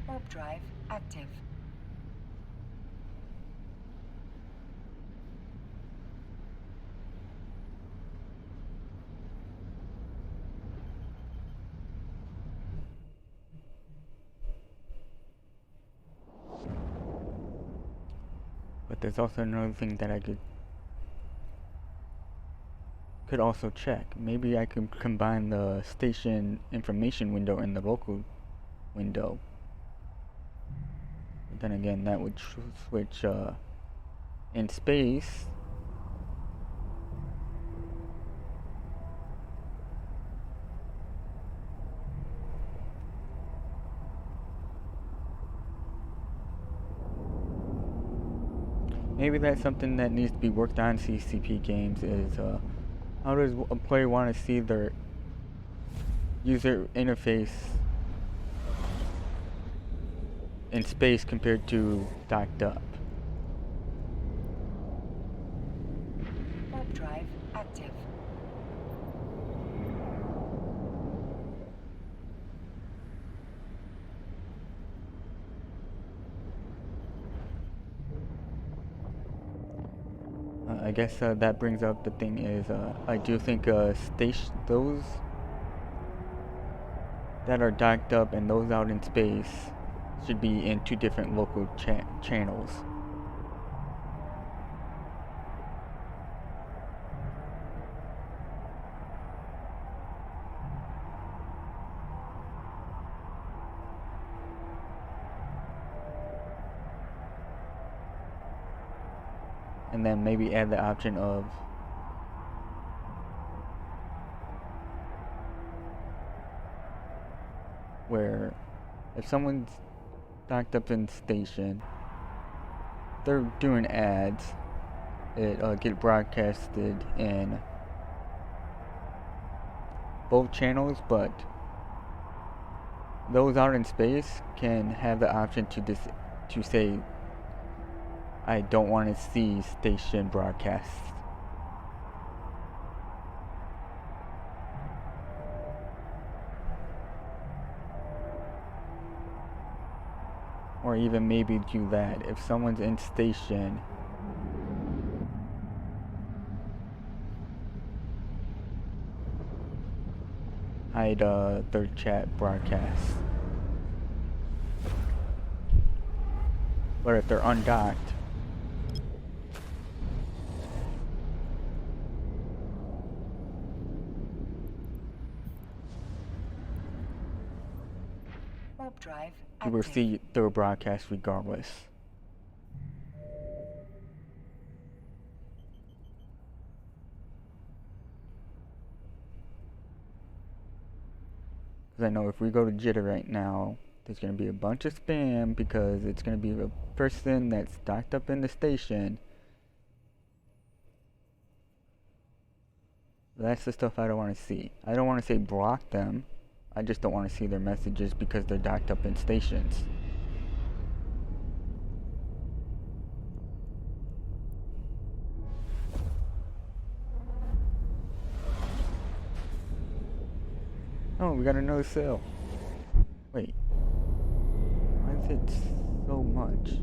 B: Warp drive active.
A: But there's also another thing that I could also check. Maybe I could combine the station information window and the local window. But then again, that would switch in space. Maybe that's something that needs to be worked on in CCP games is how does a player want to see their user interface in space compared to docked up?
B: Warp drive active.
A: I guess that brings up the thing is I do think those that are docked up and those out in space should be in two different local channels. And then maybe add the option of where if someone's docked up in station, they're doing ads, it get broadcasted in both channels, but those out in space can have the option to say I don't want to see station broadcasts. Or even maybe do that if someone's in station, hide their chat broadcast. But if they're undocked,
B: Warp drive
A: you will
B: active.
A: see their broadcast regardless. Because I know if we go to Jitter right now, there's going to be a bunch of spam because it's going to be a person that's docked up in the station. That's the stuff I don't want to see. I don't want to say block them. I just don't want to see their messages because they're docked up in stations. Oh, we got another sale. Wait. Why is it so much?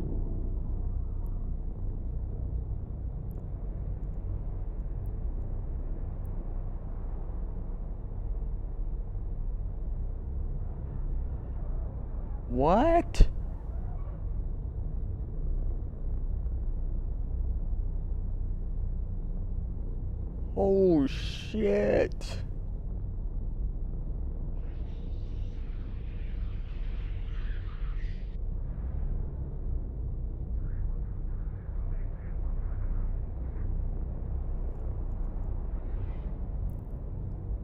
A: What? Oh shit.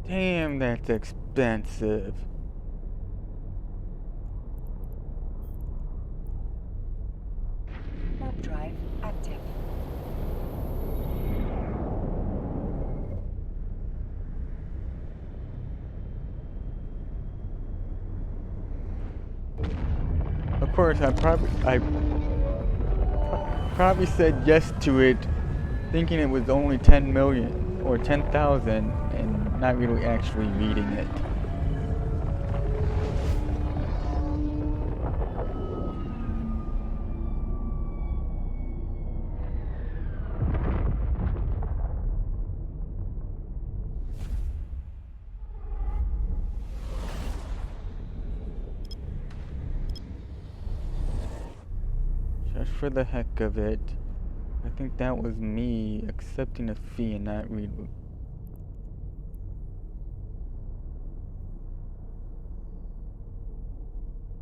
A: Damn, that's expensive.
B: Warp drive active.
A: Of course, I probably said yes to it, thinking it was only 10 million or 10,000, and not really actually reading it. Just for the heck of it, I think that was me accepting a fee and not reading.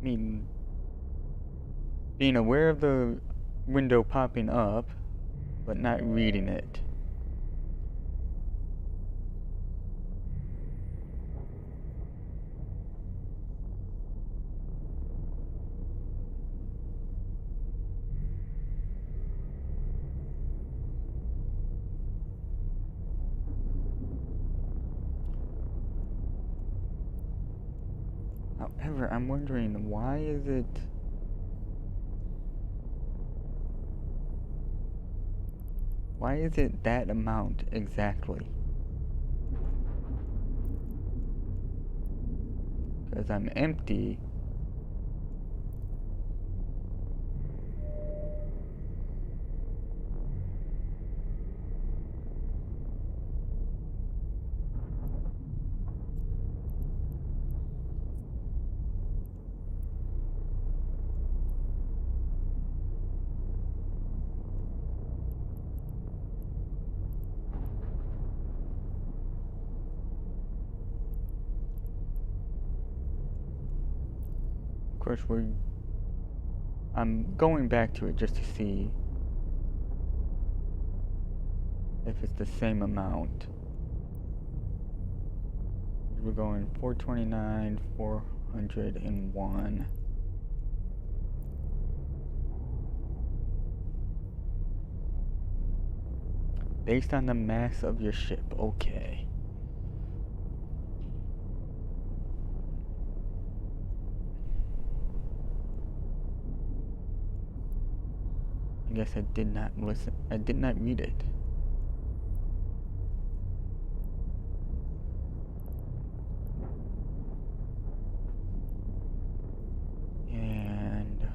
A: Me being aware of the window popping up, but not reading it. However, I'm wondering, why is it... Why is it that amount exactly? Because I'm empty. Of course, I'm going back to it just to see if it's the same amount. We're going 429, 401. Based on the mass of your ship, okay. I guess I did not listen. I did not read it. And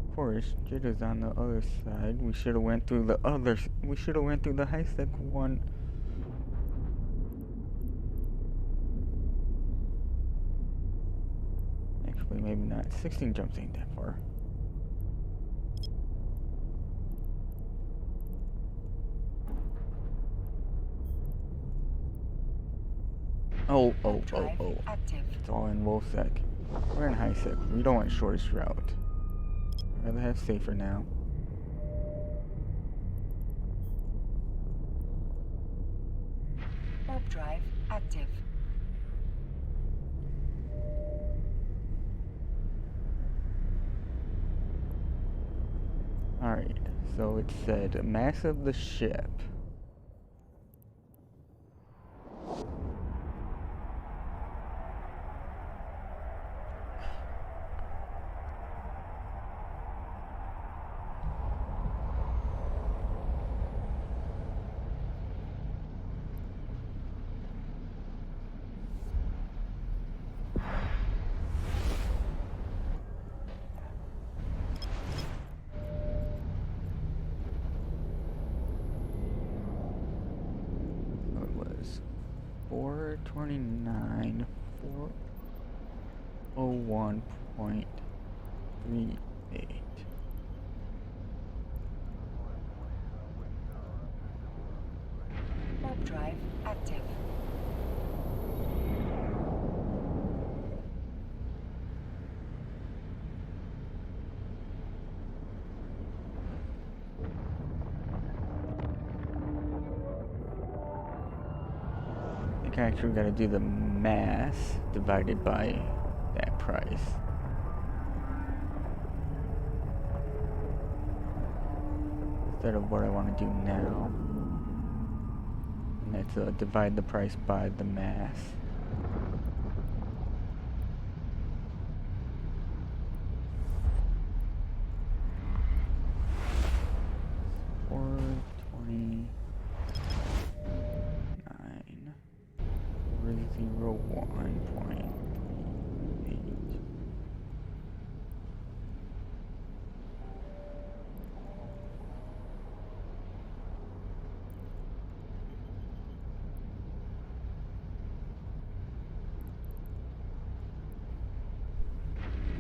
A: of course, Jitta's on the other side. We should have went through the other. We should have went through the high-sec one. Actually, maybe not. 16 jumps ain't that far. Oh.
B: Active.
A: It's all in low sec. We're in high sec. We don't want shortest route. I'd rather have safer now.
B: Warp drive active.
A: Alright, so it said mass of the ship. So it was 429, 401.38.
B: Warp drive active.
A: think I actually gotta do the mass divided by that price. Instead of what I want to do now. And that's divide the price by the mass.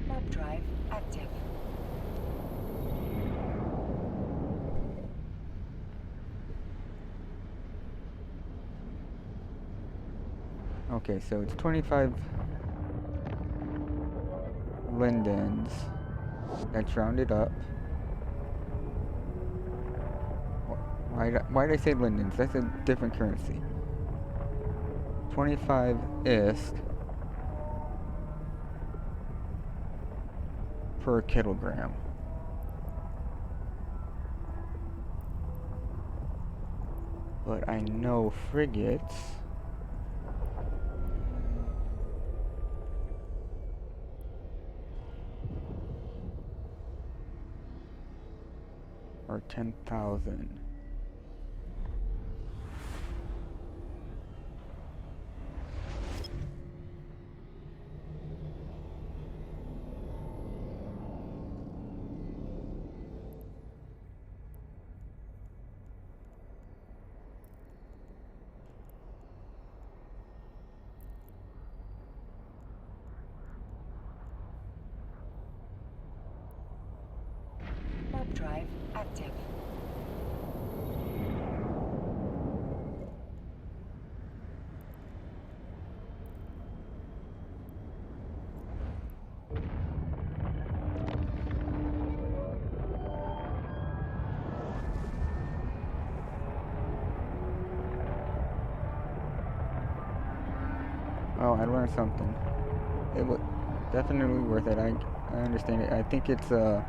B: Warp drive active.
A: Okay, so it's 25 lindens. That's rounded up. Why did I say lindens? That's a different currency. 25 ist per kilogram. But I know frigates are 10,000.
B: Warp drive active.
A: Oh, I learned something. It was definitely worth it. I understand it. I think it's well,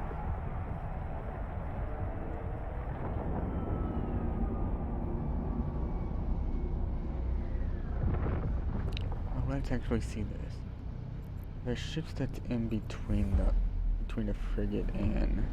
A: let's actually see this. There's ships that's in between the frigate and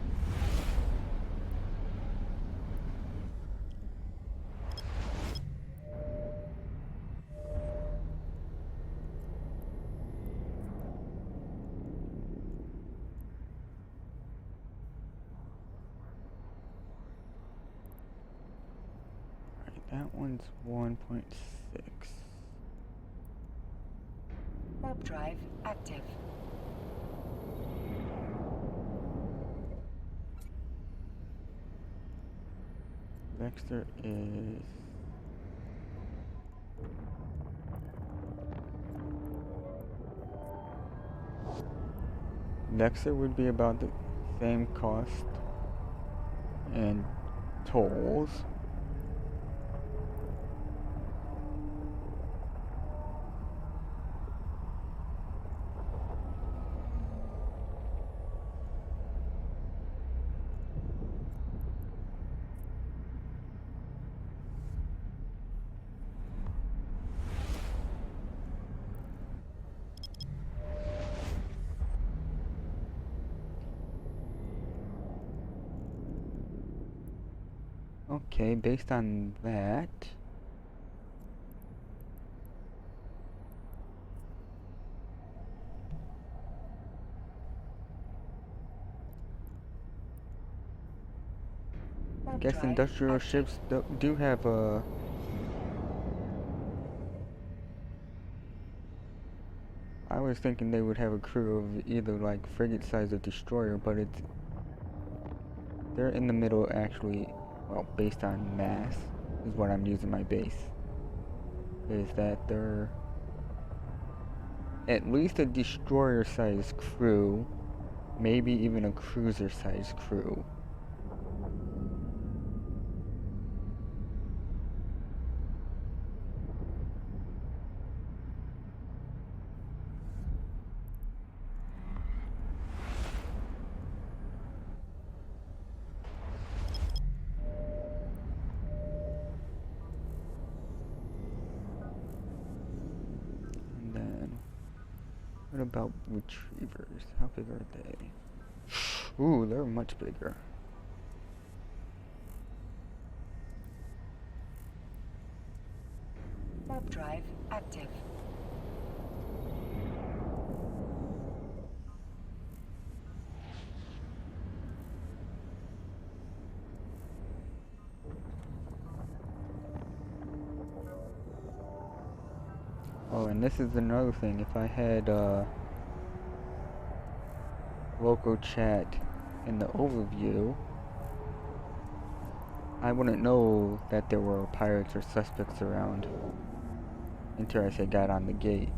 A: that one's 1.6.
B: Warp drive active.
A: Dexter is Dexter would be about the same cost and tolls. Okay, based on that, I
B: Warp
A: guess
B: drive
A: industrial
B: active.
A: ships do have a I was thinking they would have a crew of either like frigate size or destroyer, but they're in the middle actually. Well, based on mass is what I'm using my base. Is that they're at least a destroyer size crew, maybe even a cruiser size crew. What about retrievers? How big are they? Ooh, they're much bigger.
B: Warp drive active.
A: Oh, and this is another thing. If I had local chat in the overview, I wouldn't know that there were pirates or suspects around until I got on the gate.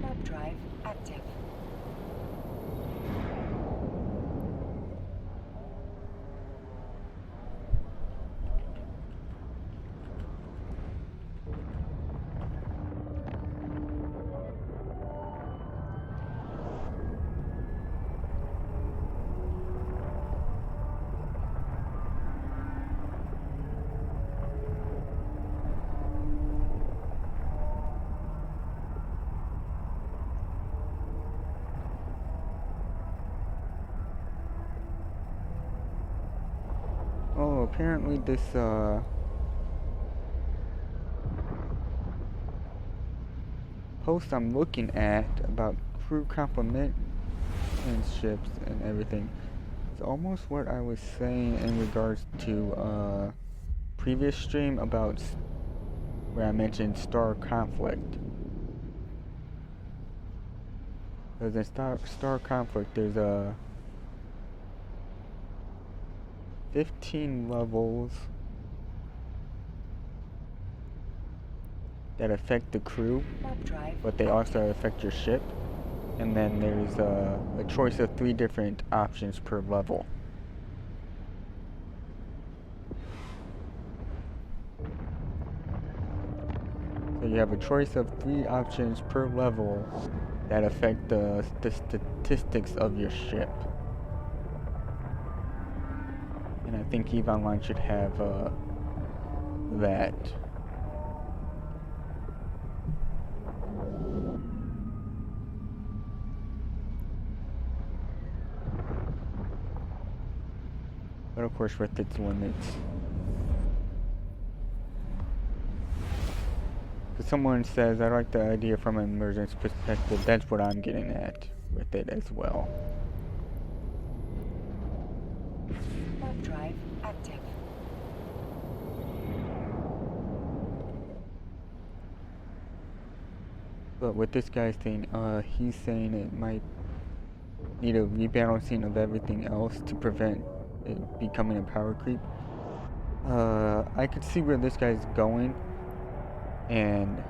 B: Warp drive active.
A: Oh, apparently this post I'm looking at about crew complement and ships and everything, it's almost what I was saying in regards to previous stream about where I mentioned Star Conflict. Because in Star Conflict there's 15 levels that affect the crew, but they also affect your ship. And then there's a choice of 3 different options per level. So you have a choice of 3 options per level that affect the statistics of your ship. And I think EVE Online should have that. But of course with its limits. Because someone says, I like the idea from an immersion perspective. That's what I'm getting at with it as well.
B: Warp drive active.
A: But with this guy's thing, he's saying it might need a rebalancing of everything else to prevent it becoming a power creep. I could see where this guy's going, and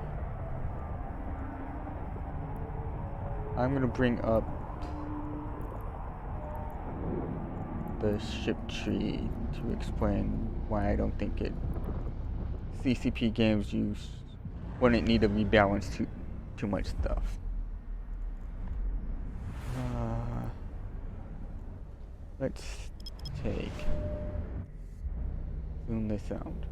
A: I'm gonna bring up the ship tree to explain why I don't think CCP games wouldn't need to rebalance too much stuff. Let's zoom this out.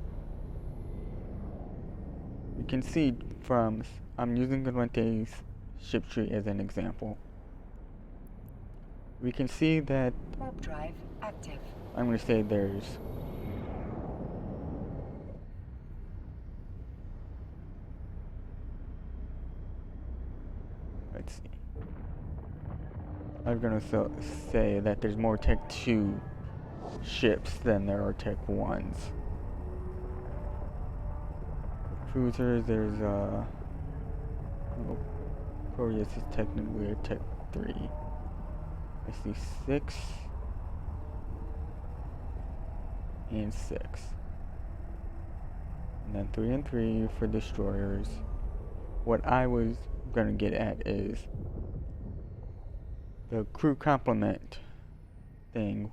A: We can see from, I'm using Guristas' ship tree as an example. We can see that
B: Warp drive active.
A: I'm going to say there's let's see. I'm going to say that there's more Tech 2 ships than there are Tech 1s. Cruisers, there's oh, Guristas is technically a Tech 3. I see 6 and 6. And then 3 and 3 for destroyers. What I was gonna get at is the crew complement thing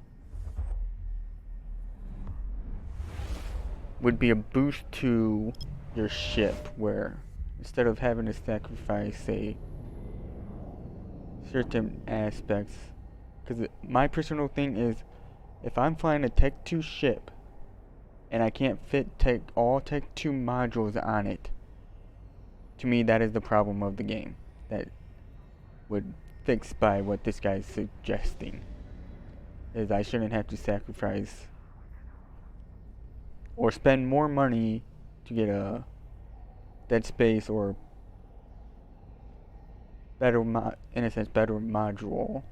A: would be a boost to your ship, where instead of having to sacrifice, say, certain aspects, because my personal thing is, if I'm flying a Tech 2 ship and I can't fit all Tech 2 modules on it, to me that is the problem of the game. That would fix by what this guy's suggesting, is I shouldn't have to sacrifice or spend more money to get a Dead Space or better in a sense better module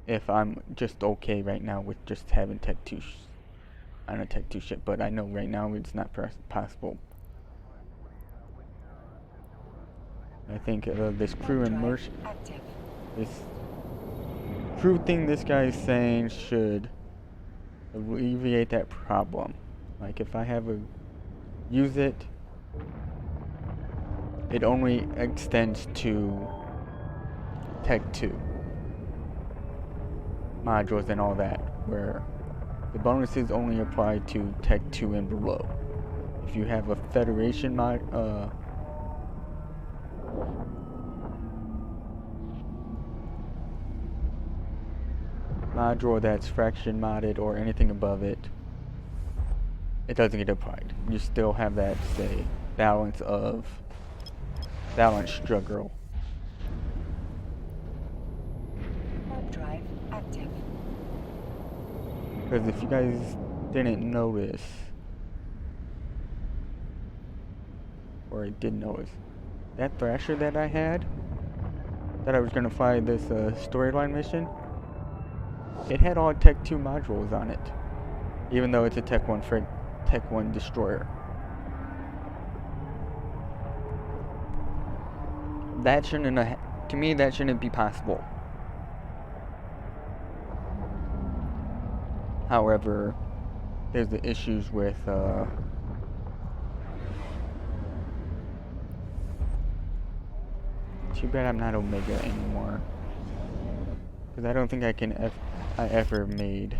A: if I'm just okay right now with just having Tech 2 on a Tech 2 ship. But I know right now it's not possible. I think this crew immersion, this crew thing this guy is saying should alleviate that problem. Like if I have a use it, it only extends to Tech 2 modules and all that, where the bonuses only apply to Tech 2 and below. If you have a Federation module that's fraction modded or anything above it, it doesn't get applied. You still have that, say, balance struggle.
B: Warp drive active.
A: Because if you guys didn't notice, or did notice, that Thrasher that I had, that I was gonna fly this storyline mission, it had all Tech 2 modules on it, even though it's a Tech 1 destroyer. That shouldn't to me that shouldn't be possible. However, there's the issues with too bad I'm not Omega anymore, because I don't think I ever made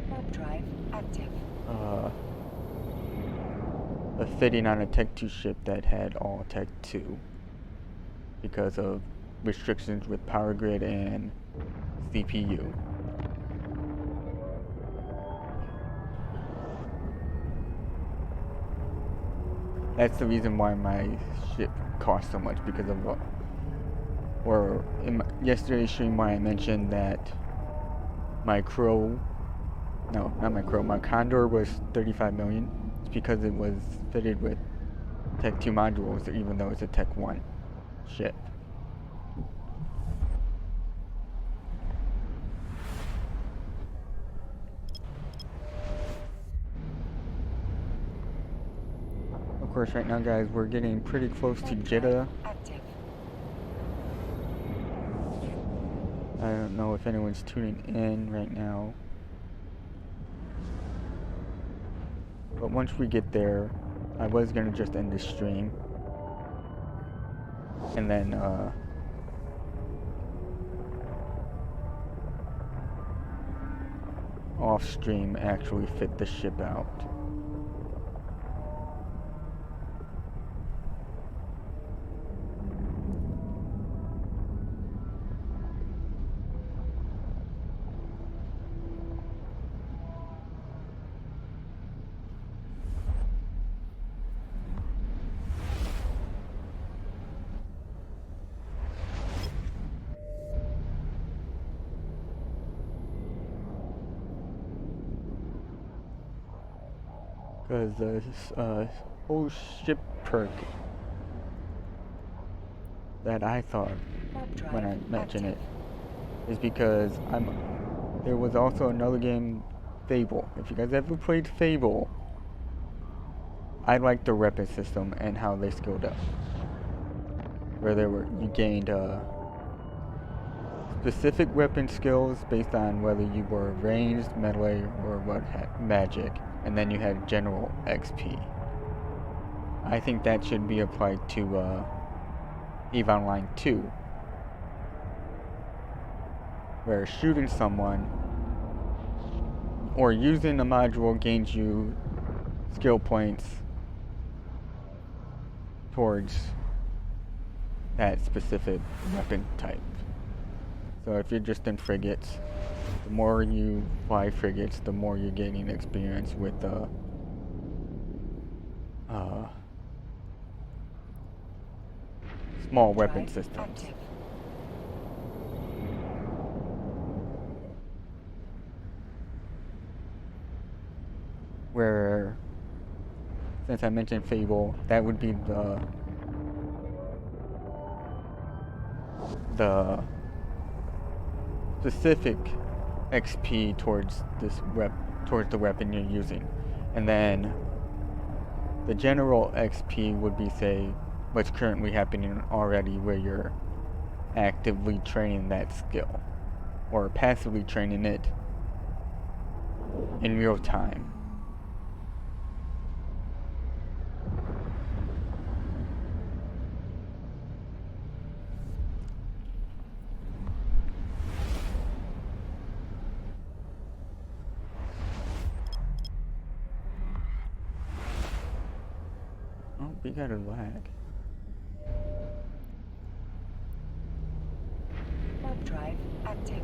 B: Warp drive active.
A: a fitting on a Tech 2 ship that had all Tech 2 because of restrictions with power grid and CPU. That's the reason why my ship cost so much, because of or in yesterday's stream where I mentioned that my Condor was 35 million. It's because it was fitted with Tech 2 modules, even though it's a Tech 1 ship. Of course, right now, guys, we're getting pretty close to Jeddah. I don't know if anyone's tuning in right now, but once we get there, I was gonna just end the stream and then off stream actually fit the ship out. Because the whole ship perk that I thought when I mentioned it is because there was also another game, Fable. If you guys ever played Fable, I liked the weapon system and how they skilled up. Where you gained specific weapon skills based on whether you were ranged, melee, or what magic, and then you had general XP. I think that should be applied to EVE Online 2, where shooting someone or using the module gains you skill points towards that specific weapon type. So if you're just in frigates, the more you fly frigates, the more you're gaining experience with the small weapon systems.
B: Active.
A: Where, since I mentioned Fable, that would be the specific XP towards towards the weapon you're using, and then the general XP would be, say, what's currently happening already, where you're actively training that skill or passively training it in real time. Oh, we got a lag.
B: Warp drive active.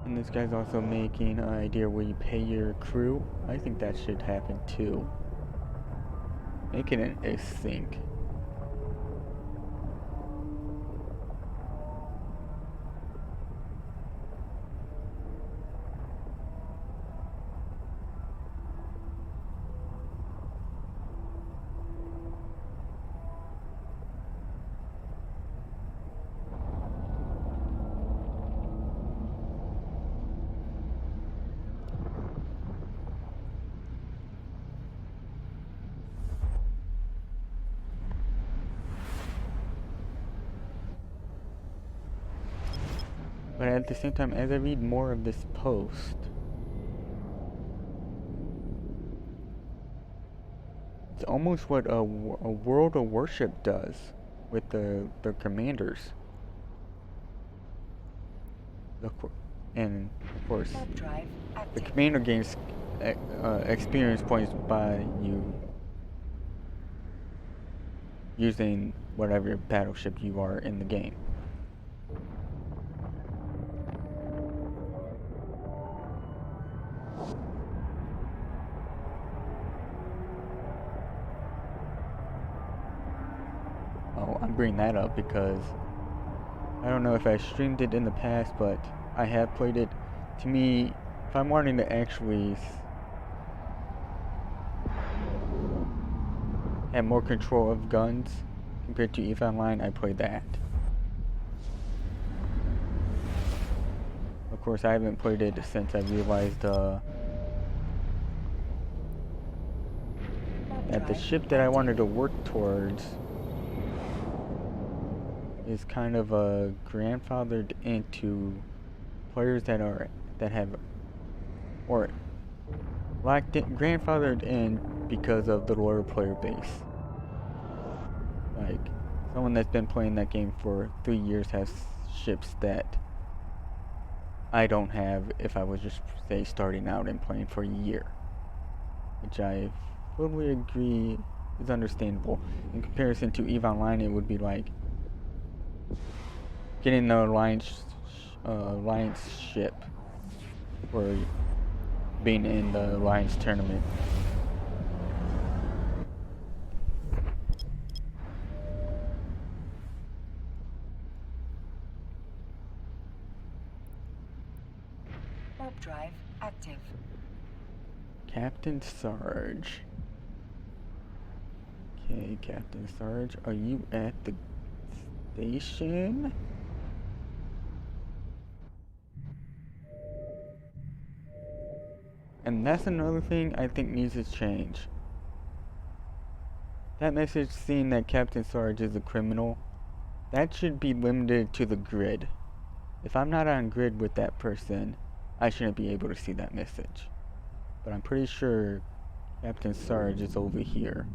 A: And this guy's also making an idea where you pay your crew. I think that should happen too. Make it an async. But at the same time, as I read more of this post, it's almost what a world of worship does with the commanders. And of course, the commander gains experience points by you using whatever battleship you are in the game. Oh, I'm bringing that up because I don't know if I streamed it in the past, but I have played it. To me, if I'm wanting to actually have more control of guns compared to EVE Online, I play that. Of course, I haven't played it since I realized that the ship that I wanted to work towards is kind of grandfathered into players that have grandfathered in because of the lower player base. Like, someone that's been playing that game for 3 years has ships that I don't have if I was just, say, starting out and playing for a year, which I fully agree is understandable. In comparison to EVE Online, it would be like getting the alliance ship or being in the alliance tournament.
B: Warp drive active.
A: Captain Sarge. Okay, Captain Sarge, are you at the station? And that's another thing I think needs to change. That message saying that Captain Sarge is a criminal, that should be limited to the grid. If I'm not on grid with that person, I shouldn't be able to see that message. but I'm pretty sure Captain Sarge is over here.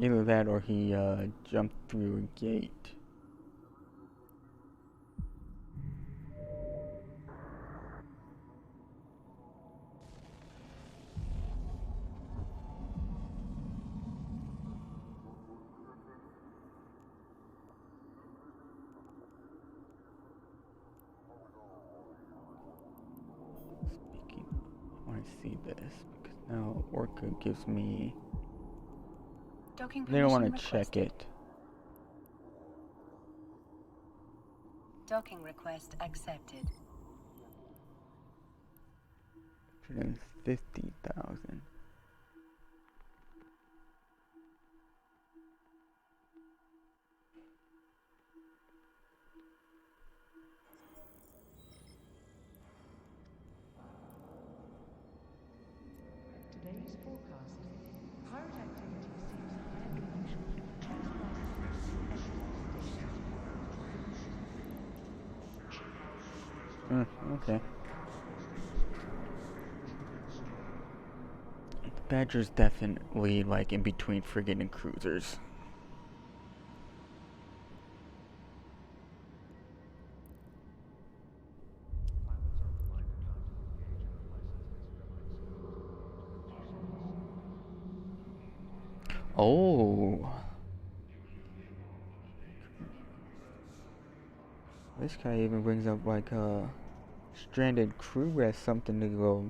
A: Either that or he jumped through a gate. Speaking, I want to see this because now Orca gives me.
B: Docking
A: They don't
B: permission
A: want to check
B: requested.
A: it.
B: Docking request accepted.
A: 150,000.
C: Today's forecast. Pirate activity seems higher than usual. Please mark
A: Okay. The Badger's definitely like in between frigate and cruisers. Oh. This guy even brings up like stranded crew as something to go.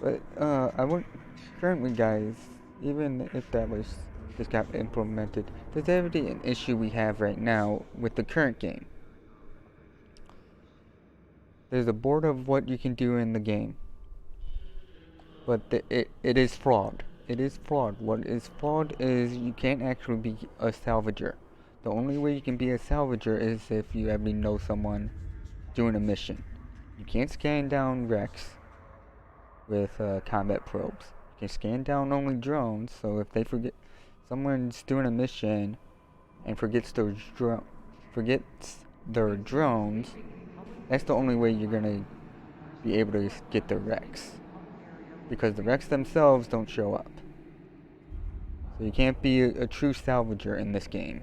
A: But I wouldn't currently, guys, even if that was just got implemented, there's already an issue we have right now with the current game. There's a board of what you can do in the game, but it is flawed. It is flawed. What is flawed is you can't actually be a salvager. The only way you can be a salvager is if you actually know someone doing a mission. You can't scan down wrecks with combat probes. You can scan down only drones, so if they forget, someone's doing a mission and forgets their drones, that's the only way you're gonna be able to get the wrecks, because the wrecks themselves don't show up. So you can't be a true salvager in this game.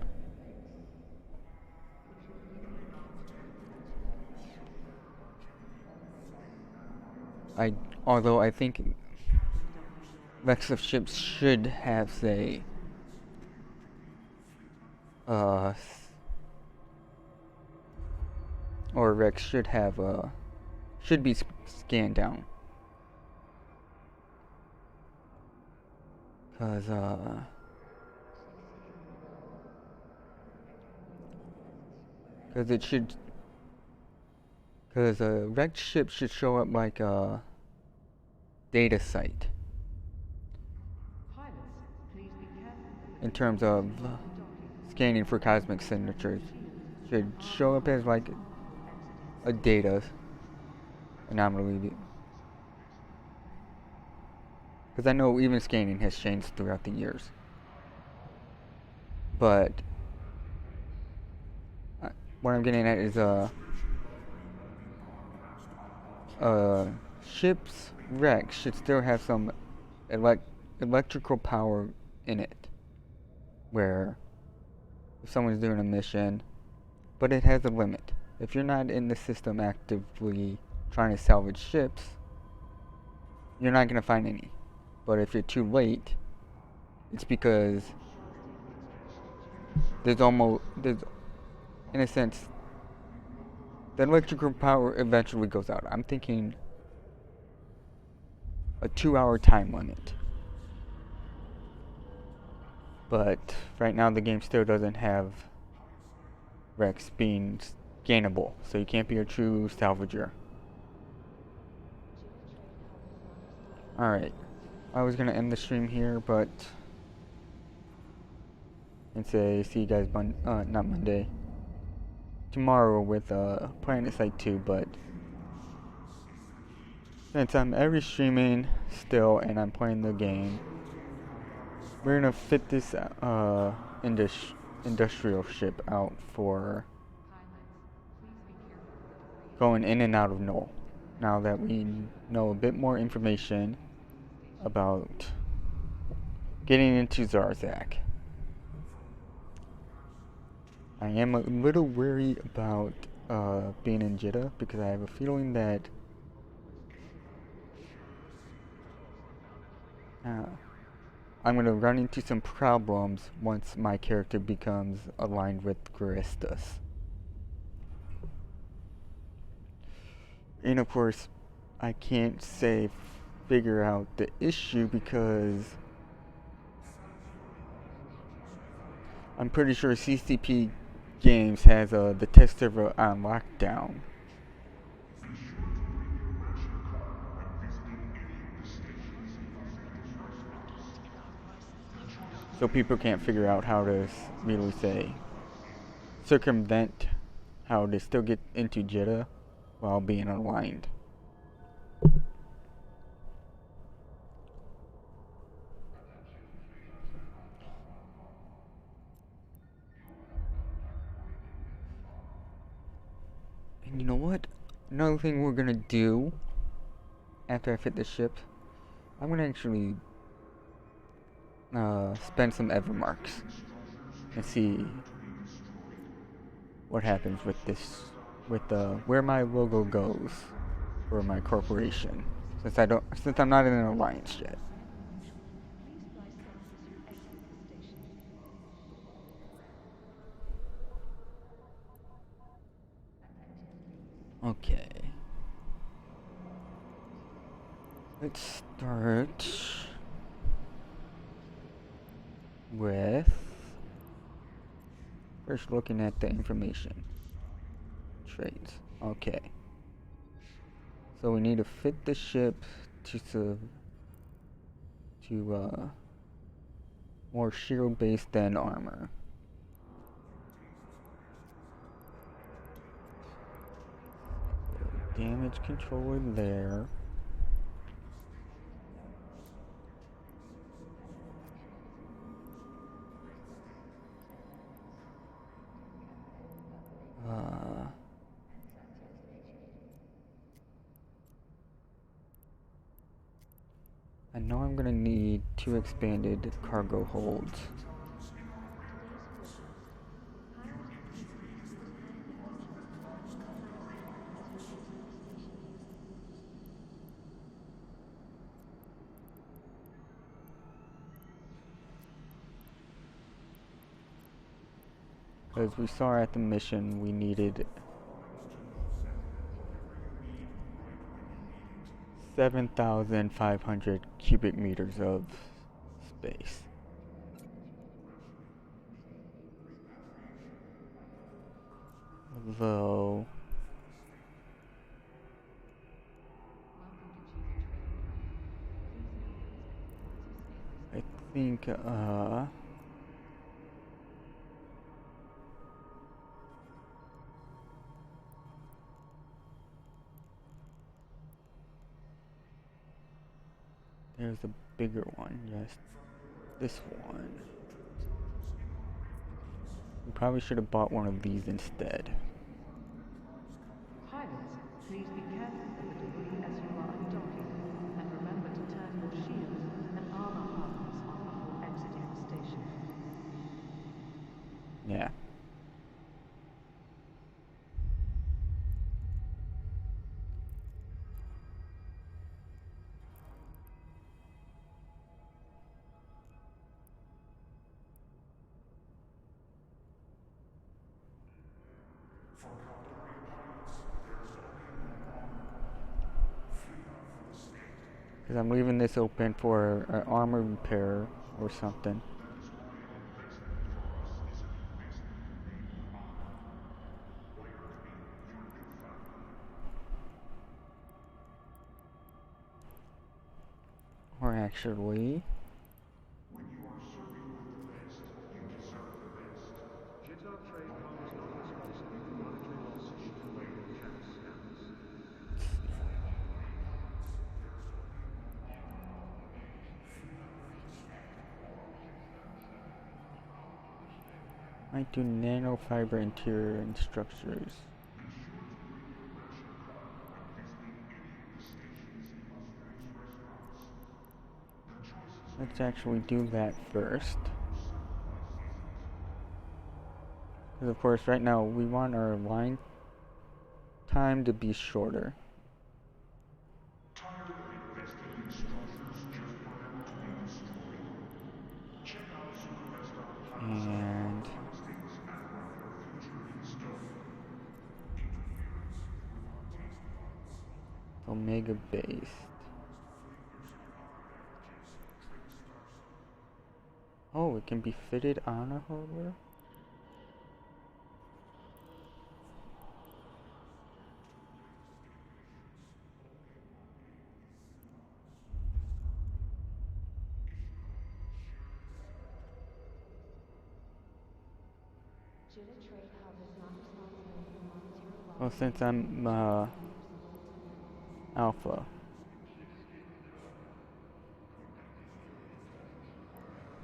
A: Although I think wrecks of ships should have, say, or wrecks should have, should be scanned down. Cause, a wrecked ship should show up like a data site. In terms of scanning for cosmic signatures, should show up as like a data anomaly. Because I know even scanning has changed throughout the years. But what I'm getting at is ship's wreck should still have some electrical power in it, where if someone's doing a mission, but it has a limit. If you're not in the system actively trying to salvage ships, you're not going to find any. But if you're too late, it's because there's, in a sense, the electrical power eventually goes out. I'm thinking a 2-hour time limit. But right now the game still doesn't have wrecks being scannable, so you can't be a true salvager. Alright, I was gonna end the stream here, but and say see you guys not Monday, tomorrow with Planet Side 2, but since I'm every streaming still and I'm playing the game, we're gonna fit this industrial ship out for going in and out of Null. Now that we know a bit more information about getting into Zarzak. I am a little worried about being in Jeddah because I have a feeling that I'm going to run into some problems once my character becomes aligned with Guristas. And of course, I can't figure out the issue because I'm pretty sure CCP Games has the test server on lockdown. So people can't figure out how to really circumvent how to still get into Jeddah while being aligned. And you know what? Another thing we're gonna do after I fit the ship, I'm gonna actually spend some Evermarks and see what happens with this, with where my logo goes for my corporation, since I'm not in an alliance yet. Okay. Let's start with first looking at the information. Trades. Okay. So we need to fit the ship to more shield based than armor. Damage controller there. I know I'm gonna need 2 expanded cargo holds. As we saw at the mission, we needed 7,500 cubic meters of space. Although I think there's a bigger one, yes. This one. We probably should have bought one of these instead.
C: Pilots, please be careful of the debris as you are undocking, and remember to turn your shields and armor harness on before exiting the station.
A: Yeah. Because I'm leaving this open for an armor repair or something. Or actually, Might do nanofiber interior and structures. Let's actually do that first. Because of course right now we want our line time to be shorter. And Omega based. Oh, it can be fitted on a hardware? Well, since I'm alpha.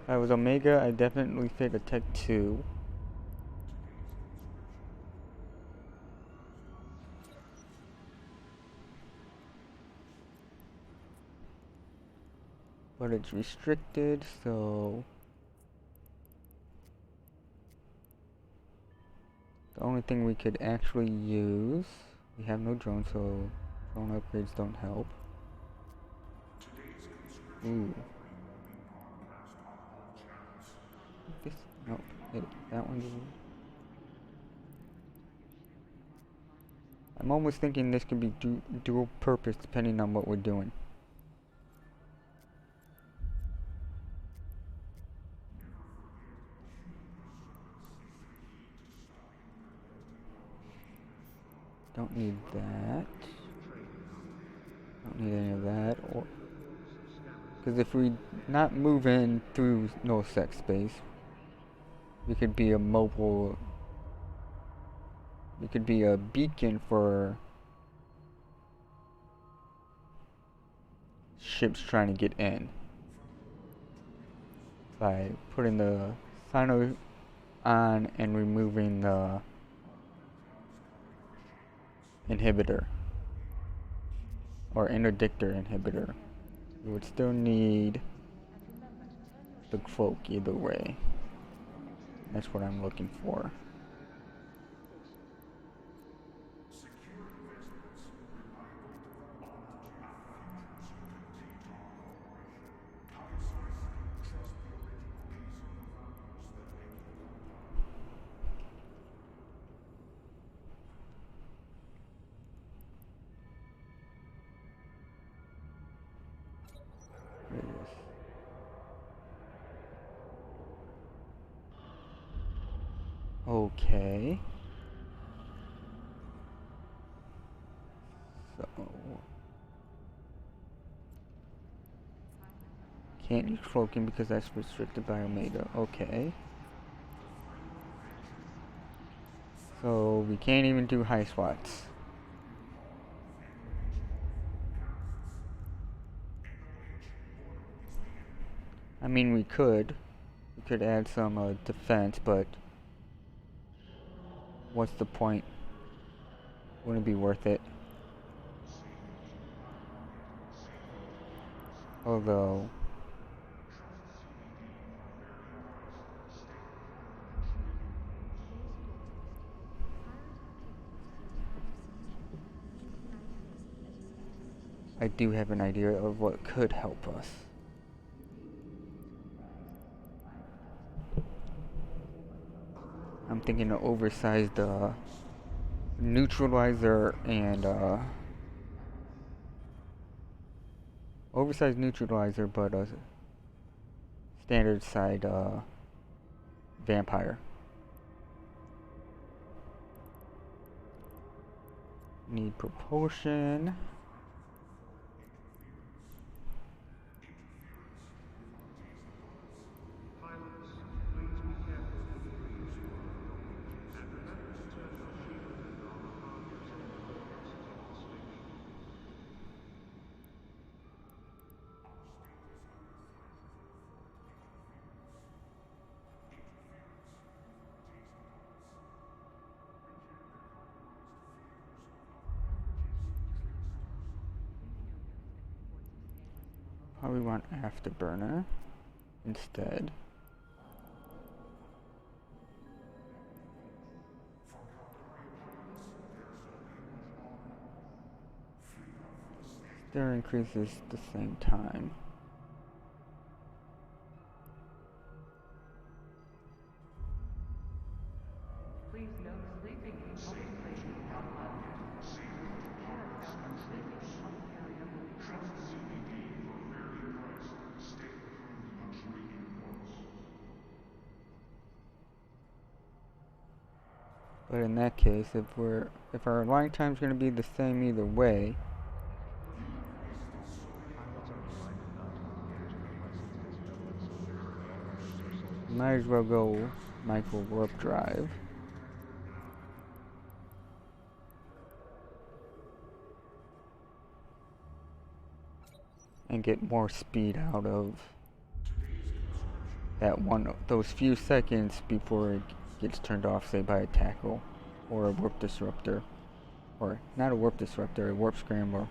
A: If I was Omega, I'd definitely fit a Tech 2. But it's restricted, so the only thing we could actually use, we have no drone, so drone upgrades don't help. Ooh. This, no, that one doesn't. I'm almost thinking this could be dual purpose depending on what we're doing. Don't need that. Don't need any of that. Or because if we not move in through no sex space, we could be a mobile. We could be a beacon for ships trying to get in by putting the sino on and removing the inhibitor or interdictor inhibitor. We would still need the cloak either way. That's what I'm looking for. Okay. So can't use cloaking because that's restricted by Omega. Okay. So we can't even do high swats. I mean, we could add some defense, but what's the point? Wouldn't be worth it. Although I do have an idea of what could help us. I'm thinking an oversized neutralizer and oversized neutralizer, but a standard side vampire. Need propulsion. We want afterburner instead. Stir increases the same time.
C: Please note sleeping in public places is not allowed. If you are found sleeping in a public area will be
A: But in that case, if our line time is going to be the same either way, might as well go micro warp drive. And get more speed out of those few seconds before it gets turned off, say by a tackle or a warp disruptor, or not a warp disruptor, a warp scrambler.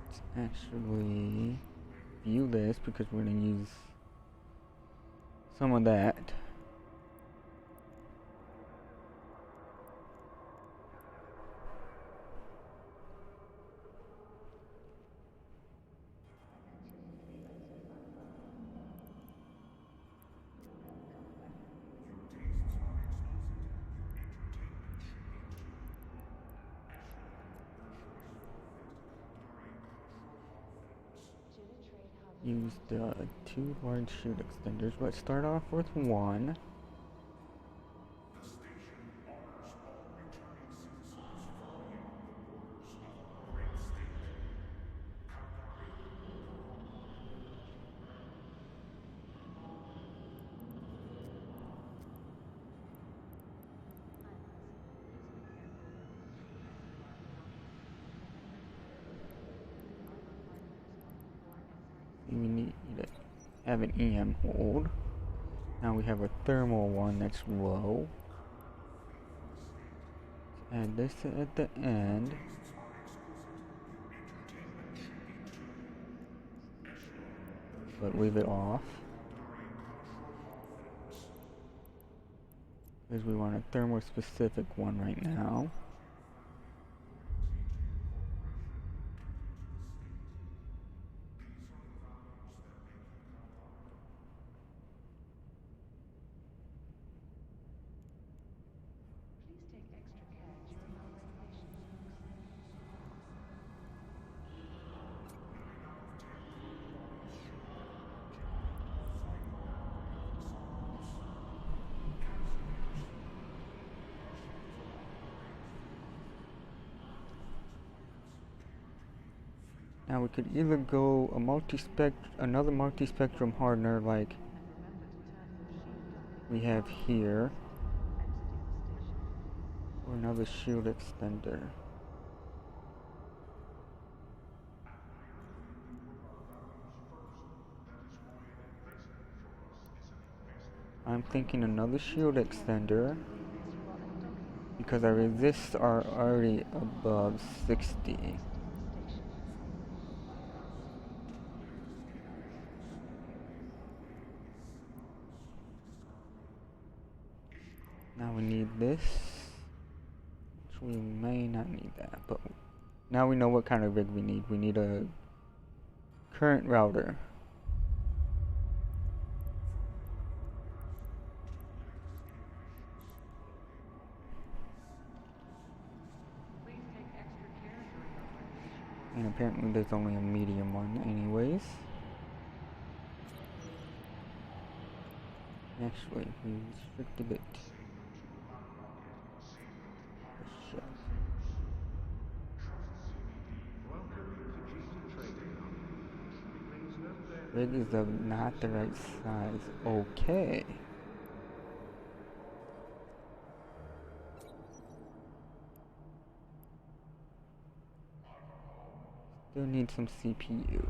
A: Let's actually view this because we're going to use some of that. Use the 2 large shield extenders. Let's start off with 1. We need to have an EM hold. Now we have a thermal one that's low. Let's add this at the end. But leave it off, because we want a thermal specific one right now. Now we could either go another multi-spectrum hardener like we have here, or another shield extender. I'm thinking another shield extender because our resists are already above 60. Now we need this, which we may not need that, but now we know what kind of rig we need. We need a current router. And apparently there's only a medium one anyways. Actually, we restricted it. Shit. Rig is of not the right size. Okay. Still need some CPU.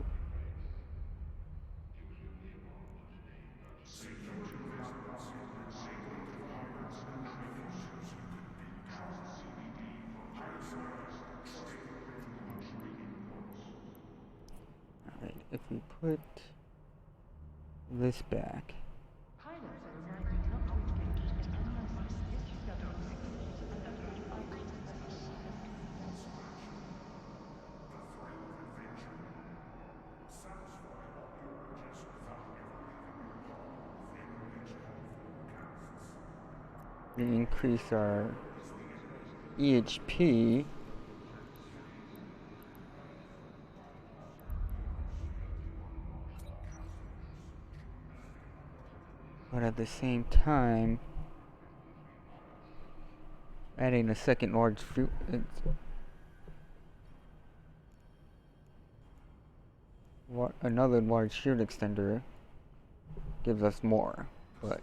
A: if we put this back.
C: Pilots are reminded not to engage in unlicensed disregard of signals and unload items that are silent.
A: We increase our EHP. But at the same time, adding a second large fuel, another large shield extender gives us more, but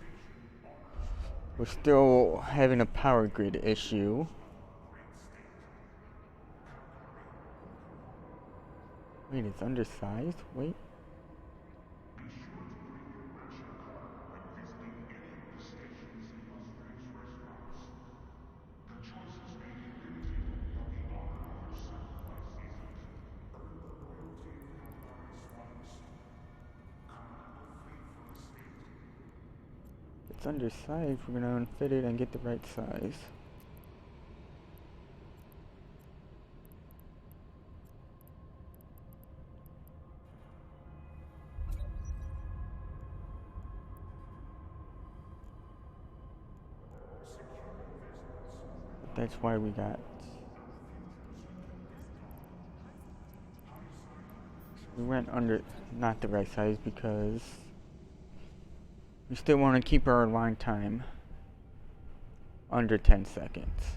A: we're still having a power grid issue. Wait, it's undersized? Wait. It's undersized, we're gonna unfit it and get the right size. But that's why we went under, not the right size, because we still want to keep our line time under 10 seconds.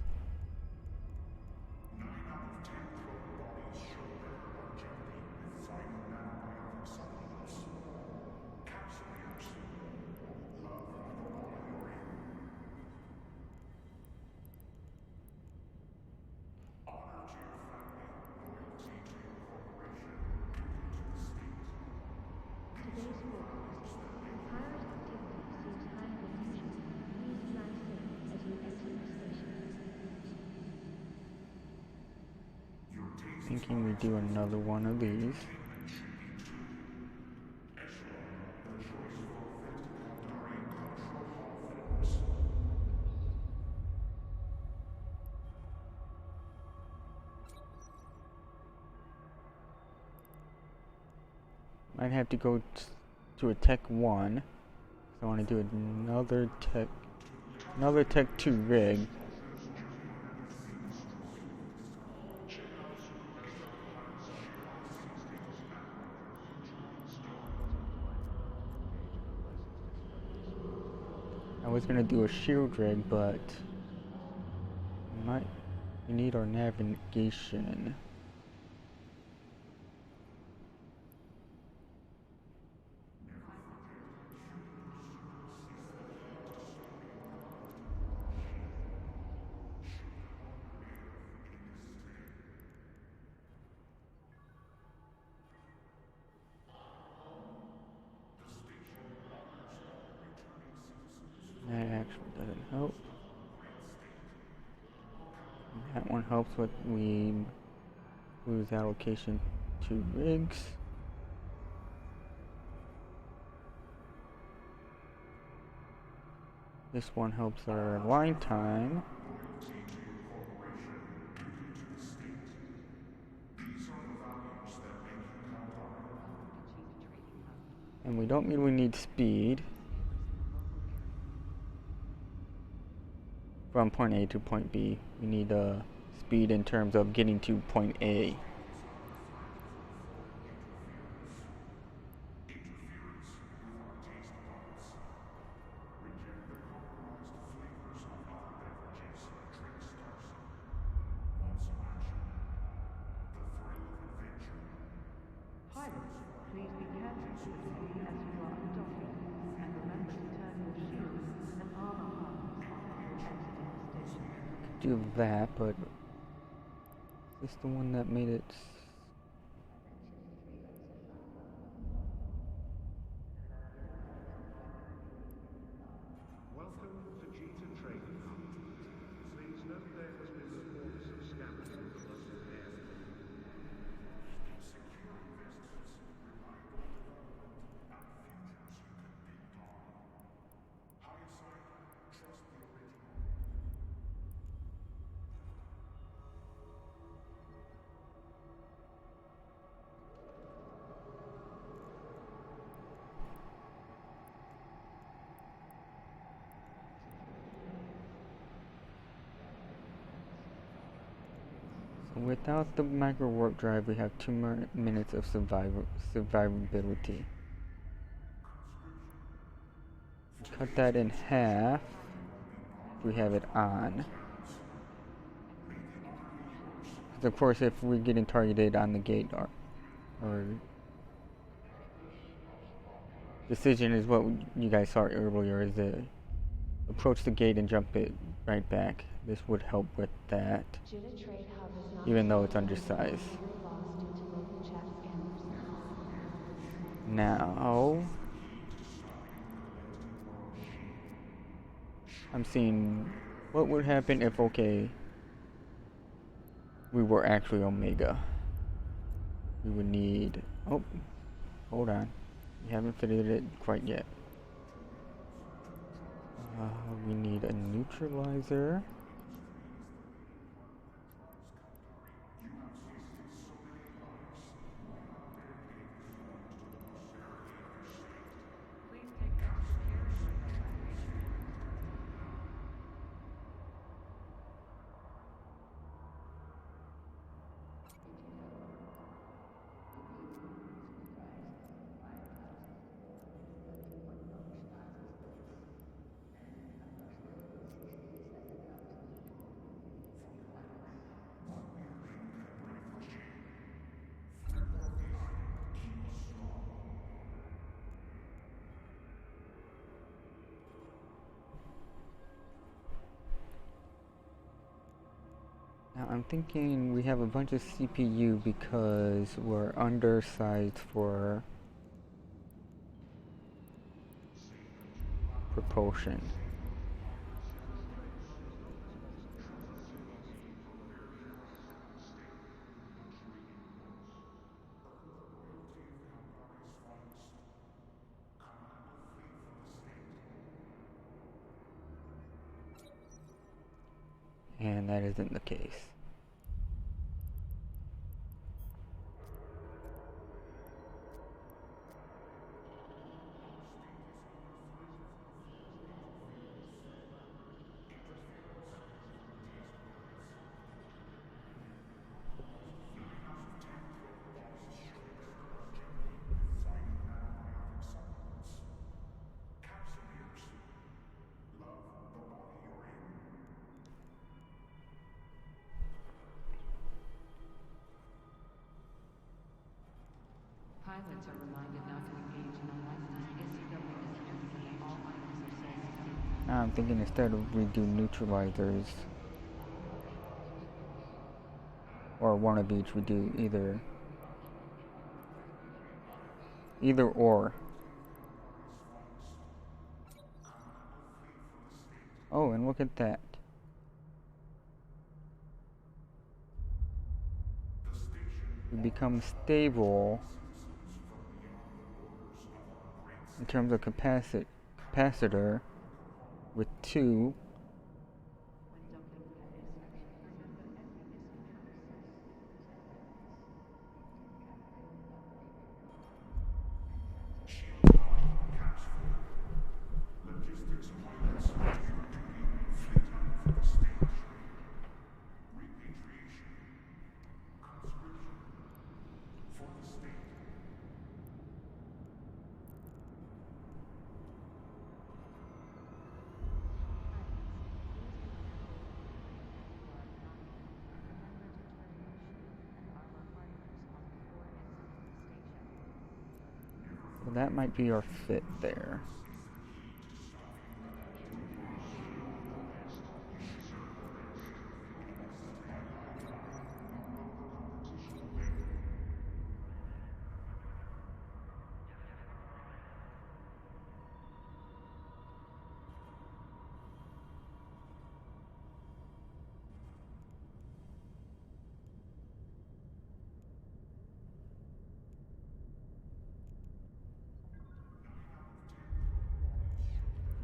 A: Thinking we do another one of these. Might have to go to a Tech 1. So I want to do another Tech 2 rig. I was gonna do a shield rig, but we need our navigation. That actually doesn't help. That one helps with we lose allocation to rigs. This one helps our line time. And we don't mean we need speed. From point A to point B, we need speed in terms of getting to point A.
C: Pilots, please be careful with the debris as you are undocking, and remember to turn your shields and armor harness on before exiting the station.
A: Do that, but is this the one that made it?
D: Welcome to Jita Trading Hub. Please note there has been reports of scammers in the local area.
A: Without the micro warp drive, we have 2 more minutes of survivability. Cut that in half if we have it on. Because of course, if we're getting targeted on the gate, or decision is what you guys saw earlier, is to approach the gate and jump it right back. This would help with that, even though it's undersized. Now, I'm seeing what would happen if, okay, we were actually Omega. We would need, oh, hold on, we haven't fitted it quite yet. We need a neutralizer. Now I'm thinking we have a bunch of CPU because we're undersized for propulsion. And that isn't the case.
C: Pilots are reminded not to engage in unlicensed SCW missions until all items are sold to safety.
A: Now I'm thinking instead of we do neutralizers, or one of each, we do either or. Oh, and look at that. We become stable in terms of capacitor with 2. So that might be our fit there.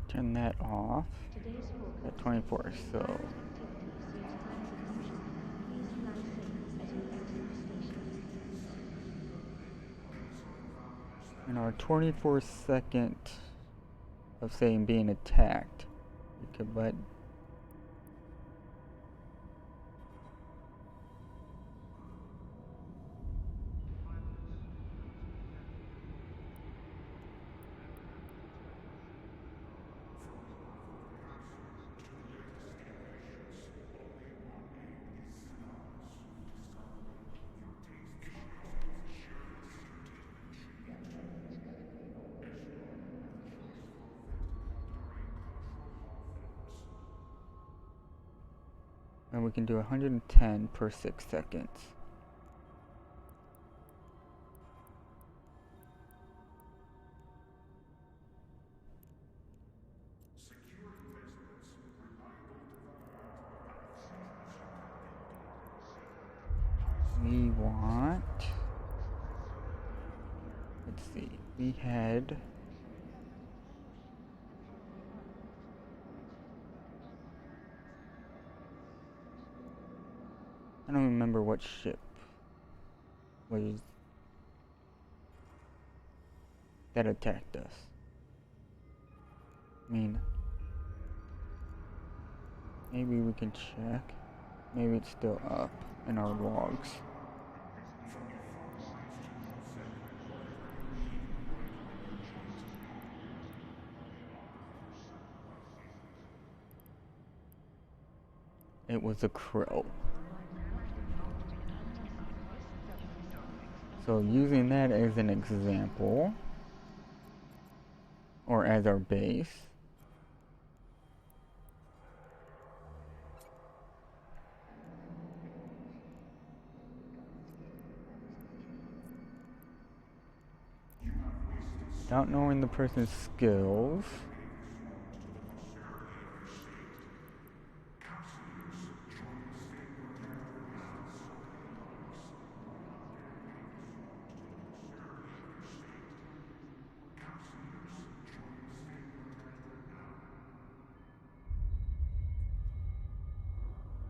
A: Turn that off at 24, so in our 24-second of saying being attacked, we could let And we can do 110 per 6 seconds. We want, let's see, we had I don't remember what ship was that attacked us. I mean, maybe we can check. Maybe it's still up in our logs. It was a crow. So using that as an example, or as our base, without knowing the person's skills,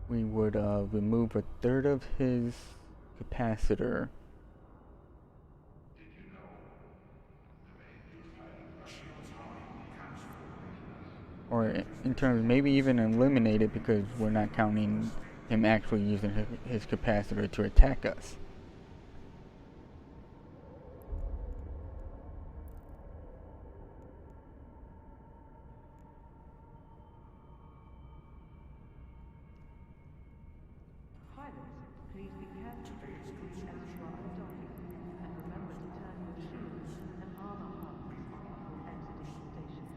A: we would remove a third of his capacitor. Or in terms, maybe even eliminate it because we're not counting him actually using his capacitor to attack us.
C: Pilots, please be careful physically as you are undocking, and remember to turn your shields and armor harness on before exiting the station.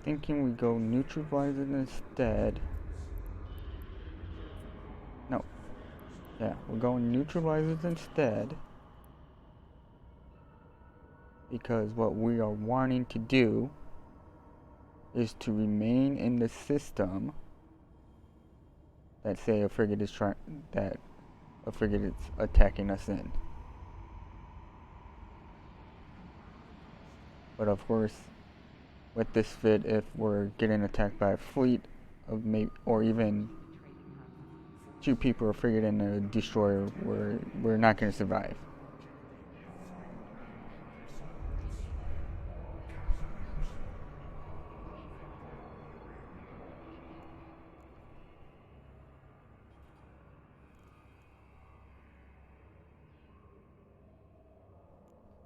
A: Thinking we go neutralize it instead. No. Yeah, we're going neutralizers instead. Because what we are wanting to do is to remain in the system that say a frigate is attacking us in. But of course, with this fit, if we're getting attacked by a fleet of maybe, or even 2 people, a frigate and a destroyer, we're not going to survive.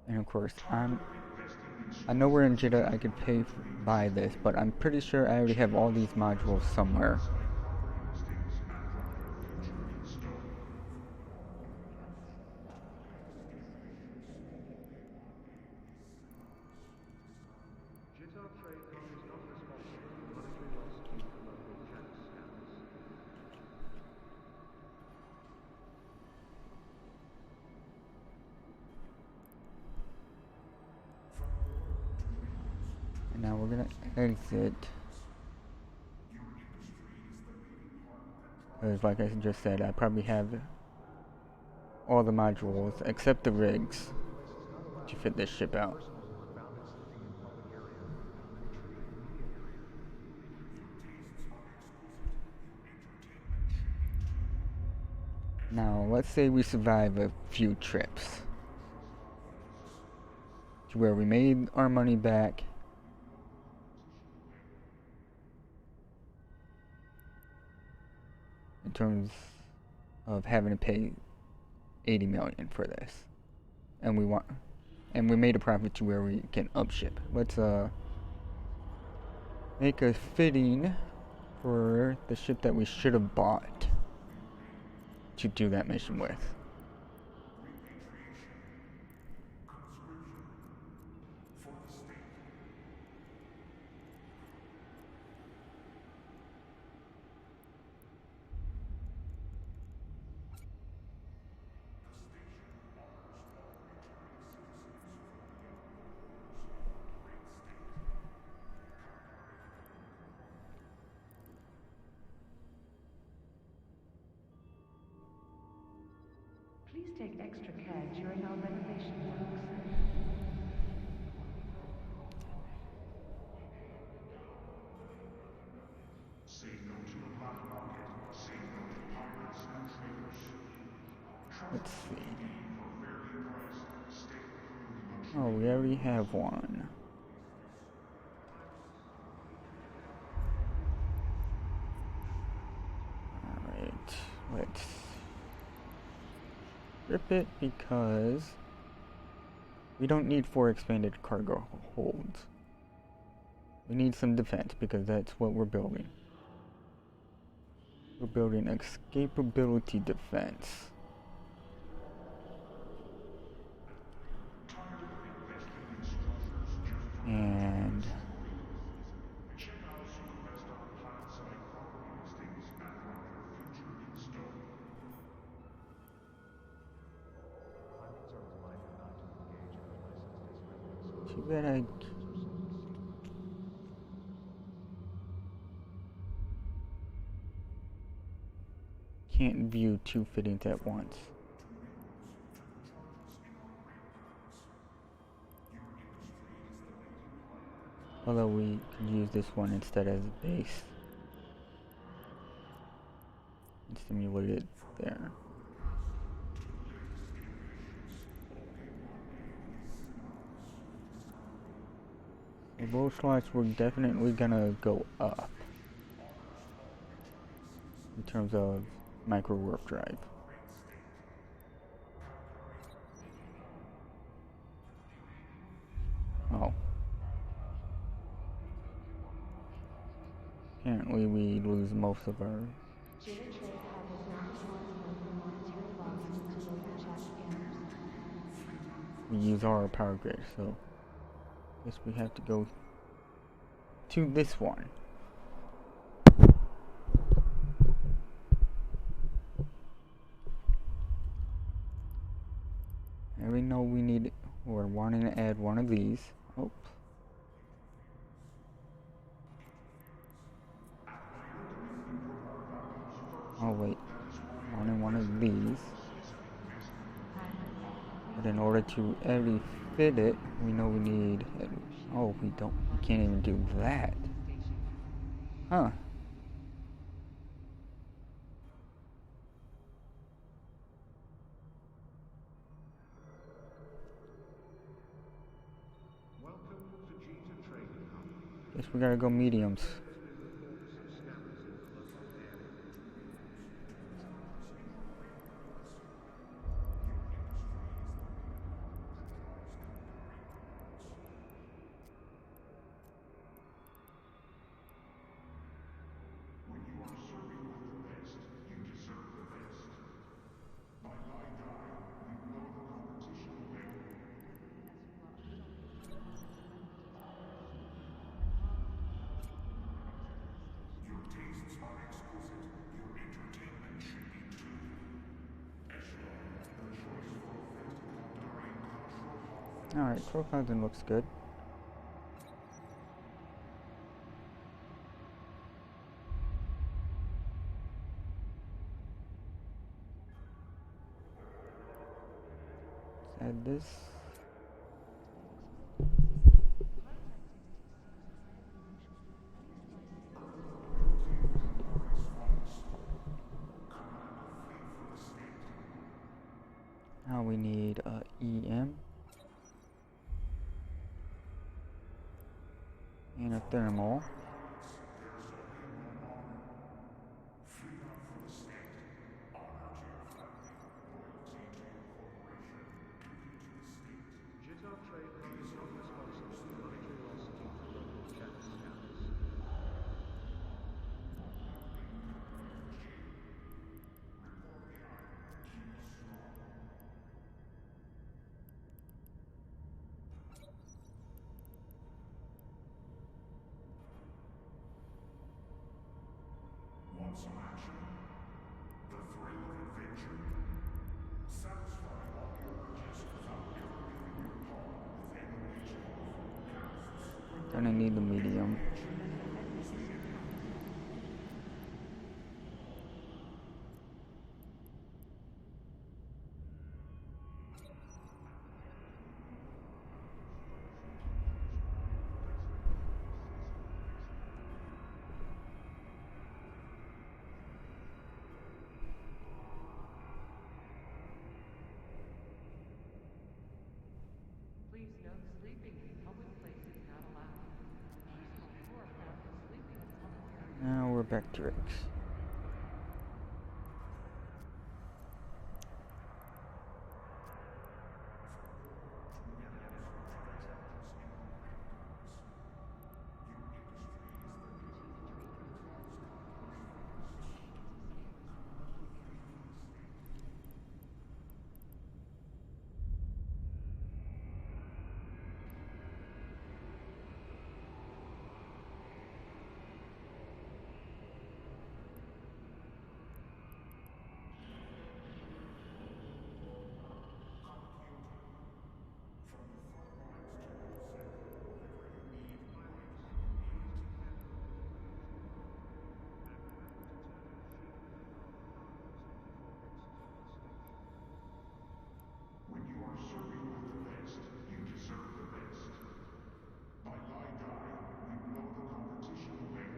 A: And of course, I know we're in Jeddah, I could buy this, but I'm pretty sure I already have all these modules somewhere.
D: Jitar Tradecom is not responsible for monetary loss due to local jet scams.
A: And now we're gonna exit. Because like I just said, I probably have all the modules except the rigs to fit this ship out. Now, let's say we survive a few trips to where we made our money back. In terms of having to pay 80 million for this. And we made a profit to where we can upship. Let's make a fitting for the ship that we should have bought to do that mission with.
C: Please take extra care during our renovation works.
E: Say no to the black market. Say no to pirates and traitors.
A: Let's see.
E: For fairly priced, state-approved
A: Oh, we already have one. Alright, let's rip it because we don't need 4 expanded cargo holds. We need some defense because that's what we're building. We're building escapability defense. And
E: check out some of the best on planet-side property listings that mark your future in stone.
A: too bad I can't view 2 fittings at once. Although we could use this one instead as a base. And simulate it there. The low slots were definitely gonna go up in terms of micro warp drive. Oh. Apparently we lose most of our... We use our power grid, so I guess we have to go to this one. And we know we need, we're wanting to add one of these. Oh. Oh wait, wanting one of these. But in order to actually fit it, we know we need, oh we can't even do that. Huh.
D: Welcome to Gita Trading Hub.
A: Guess we gotta go mediums.
D: Visited reports of scammers in the local area.
E: When you are serving with the best, you deserve the best. Bye bye, guy. You know the competition will make. Your tastes are exquisite. Your entertainment should be too. Echelon, the choice for festival during cultural hall.
A: Alright, Crowclouding looks good. add this. Now we need EM and a thermal.
D: Jitar trademark is not responsible for monetary loss due to local chat scams.
E: Want some action? The thrill of adventure? Satisfy all your urges without ever leaving your paw with any legion of casts.
A: Gonna need the medium.
C: Please note, sleeping in public places is not allowed. Peaceful floor found that sleeping in public areas.
A: Now we're back to Rex.
E: When you are serving with the best, you deserve the best. By thy die, we blow the competition away.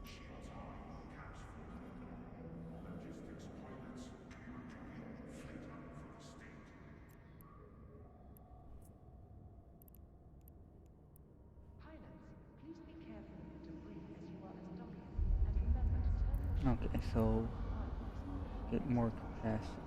E: Shields high, caps full. Logistics pilots, your duty, fleet hunt for the state.
C: Pilots, please be careful of the debris as you are undocking, and remember to turn your
A: Okay, so get more capacity.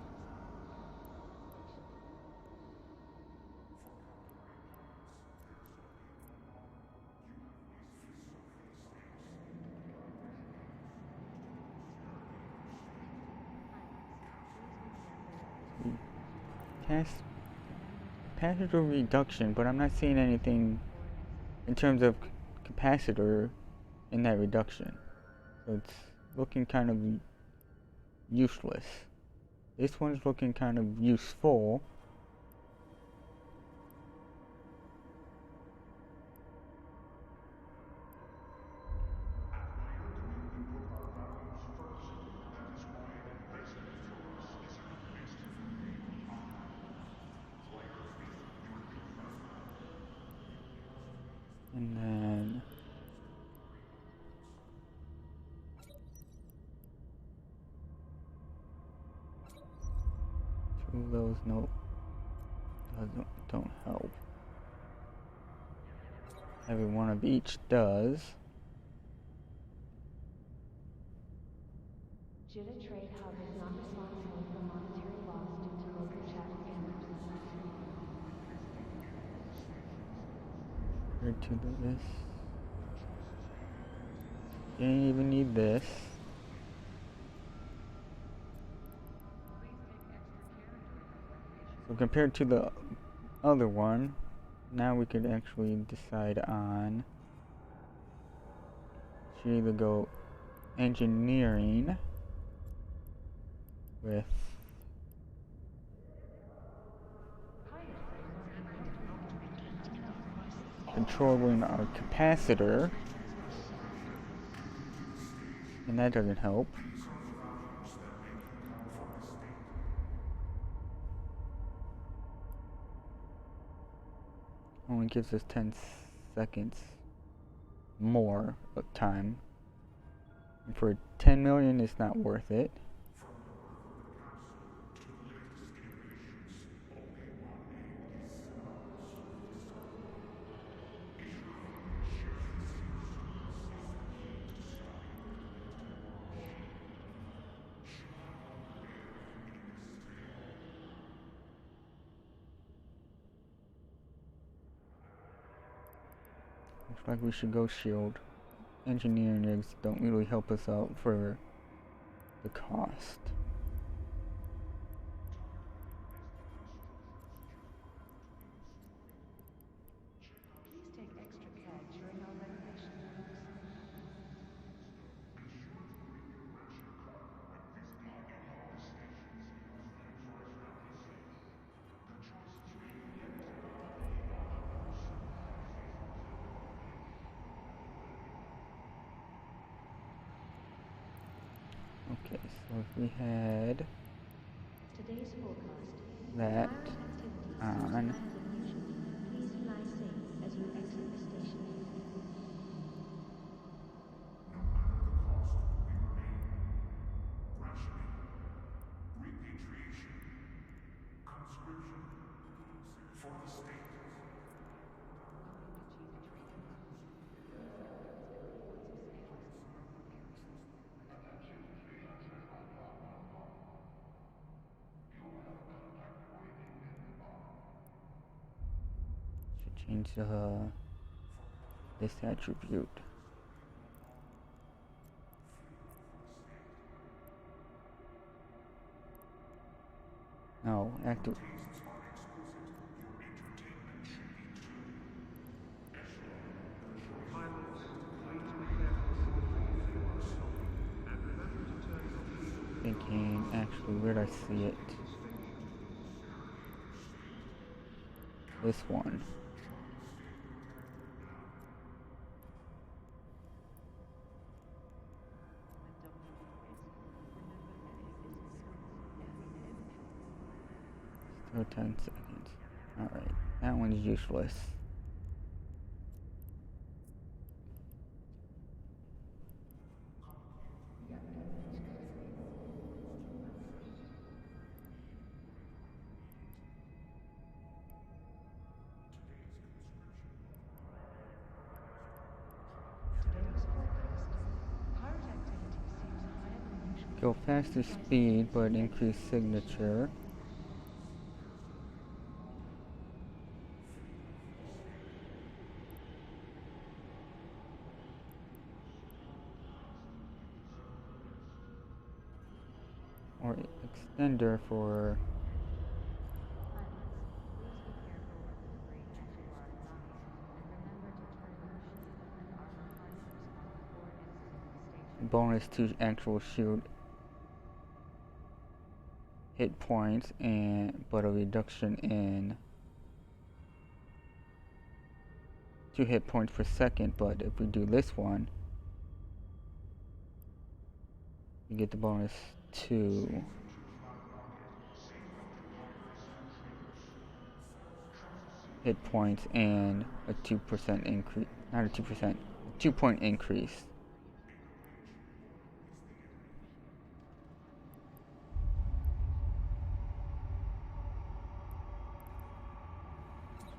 A: Capacitor reduction, but I'm not seeing anything in terms of capacitor in that reduction. So it's looking kind of useless. This one's looking kind of useful. And then two of those, no, don't help. Having one of each does.
F: Jitta Trade Hub is not responsible for monetary loss due to local chat scammers.
A: Compared to this. Didn't even need this. So compared to the other one, now we could actually decide on, should either go engineering with controlling our capacitor, And that doesn't help.
E: These are the values that make you come from the state.
A: Only gives us 10 seconds more of time. And for 10 million, it's not worth it.
E: From the birth of the capsule to the latest innovations, only one name is synonymous with discovery. If your family shares the same purpose as the key to stopping the commitment war machine, should I longer live in this tale?
A: Looks like we should go shield. Engineering rigs don't really help us out for the cost.
C: Please take extra care during our renovation works.
E: Be sure to bring your ration card when visiting any of the stations used in Force 96. The choices may be limited, but your supervisors
A: Okay, so if we had
F: Today's forecast.
A: that
F: Pirate activity seems
A: on,
F: higher than usual. Please fly safe as you exit the station.
E: No matter the cost, we remain rationing, repatriation, conscription for the state.
A: should change this attribute. No, active.
E: Tastes are exquisite. Your entertainment should be too.
D: Pilots, please be careful in the trees you are stopping, and remember to turn your shield and
A: Thinking,
D: armor
A: actually, where'd I see it?
D: to the station.
A: This one. Still 10 seconds. Alright, that one's useless.
C: Today's forecast. Pirate activity seems higher than usual.
A: Go faster speed, but increase signature. Or extender for
F: Pilots, please be careful of the debris as you are flying, and remember to turn your shield and armor harnesses on before exiting the station.
A: bonus to actual shield hit points, and but a reduction in 2 hit points per second. But if we do this one, you get the bonus 2 hit points and a 2% increase. Not a 2%, 2-point increase.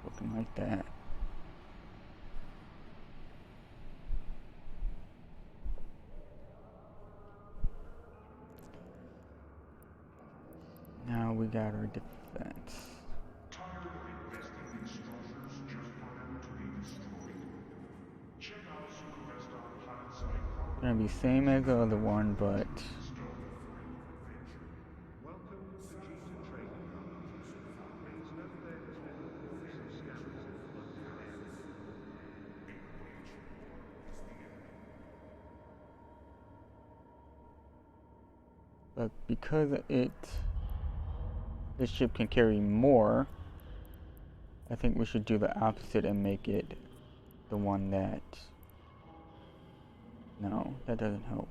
A: Looking like that. Now we got our defense.
E: Tired of investing in structures just for them to be destroyed? Check out Guristas planet side property.
A: Gonna be same as the other one, but
D: Welcome to G2 Trading Hub. Please note there has been reports of scammers in the local area.
A: but because this ship can carry more, I think we should do the opposite and make it the one that. No, that doesn't help.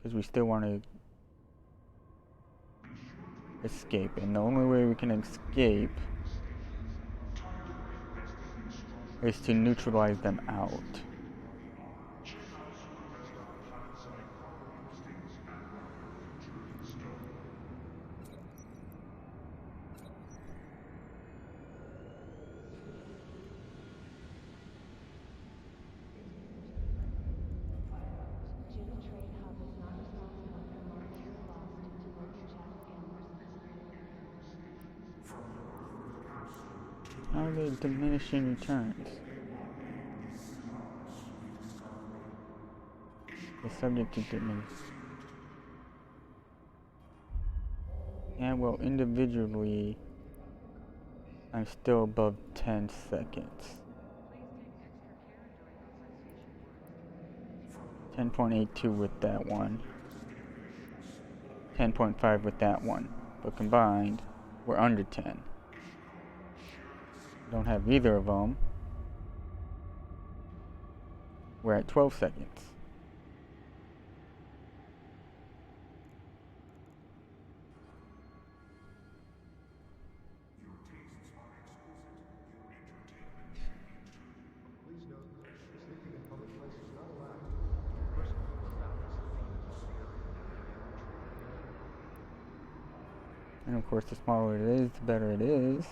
A: because we still want to escape, and the only way we can escape is to neutralize them out.
F: Jim Trade Hub is not responsible for monetary loss due to local chat scammers.
A: How are they diminishing returns? The subject to diminish. Yeah, well, individually, I'm still above 10 seconds. 10.82 with that one. 10.5 with that one. But combined, we're under 10. Don't have either of them. We're at 12 seconds.
D: Please note, sleeping in public places is not allowed. A person will be found sleeping in a public area and treated.
A: And of course, the smaller it is, the better it is.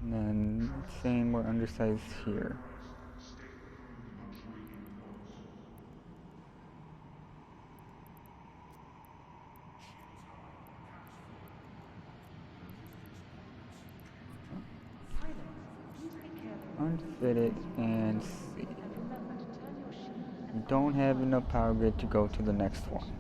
A: And then saying we're undersized here. Unfit it and see. We don't have enough power grid to go to the next one.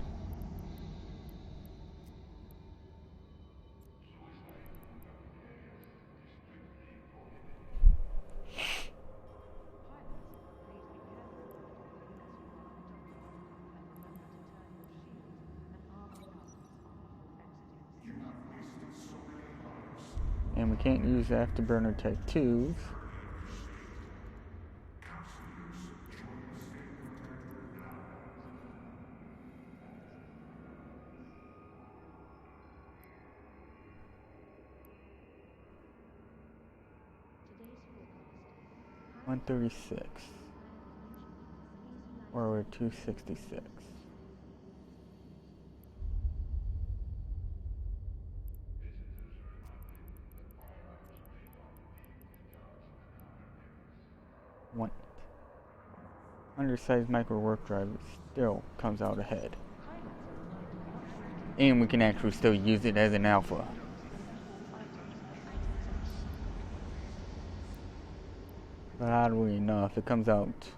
A: And we can't use afterburner type 2s. $136 or $266. One undersized micro warp drive still comes out ahead, and we can actually still use it as an alpha. But oddly enough, it comes out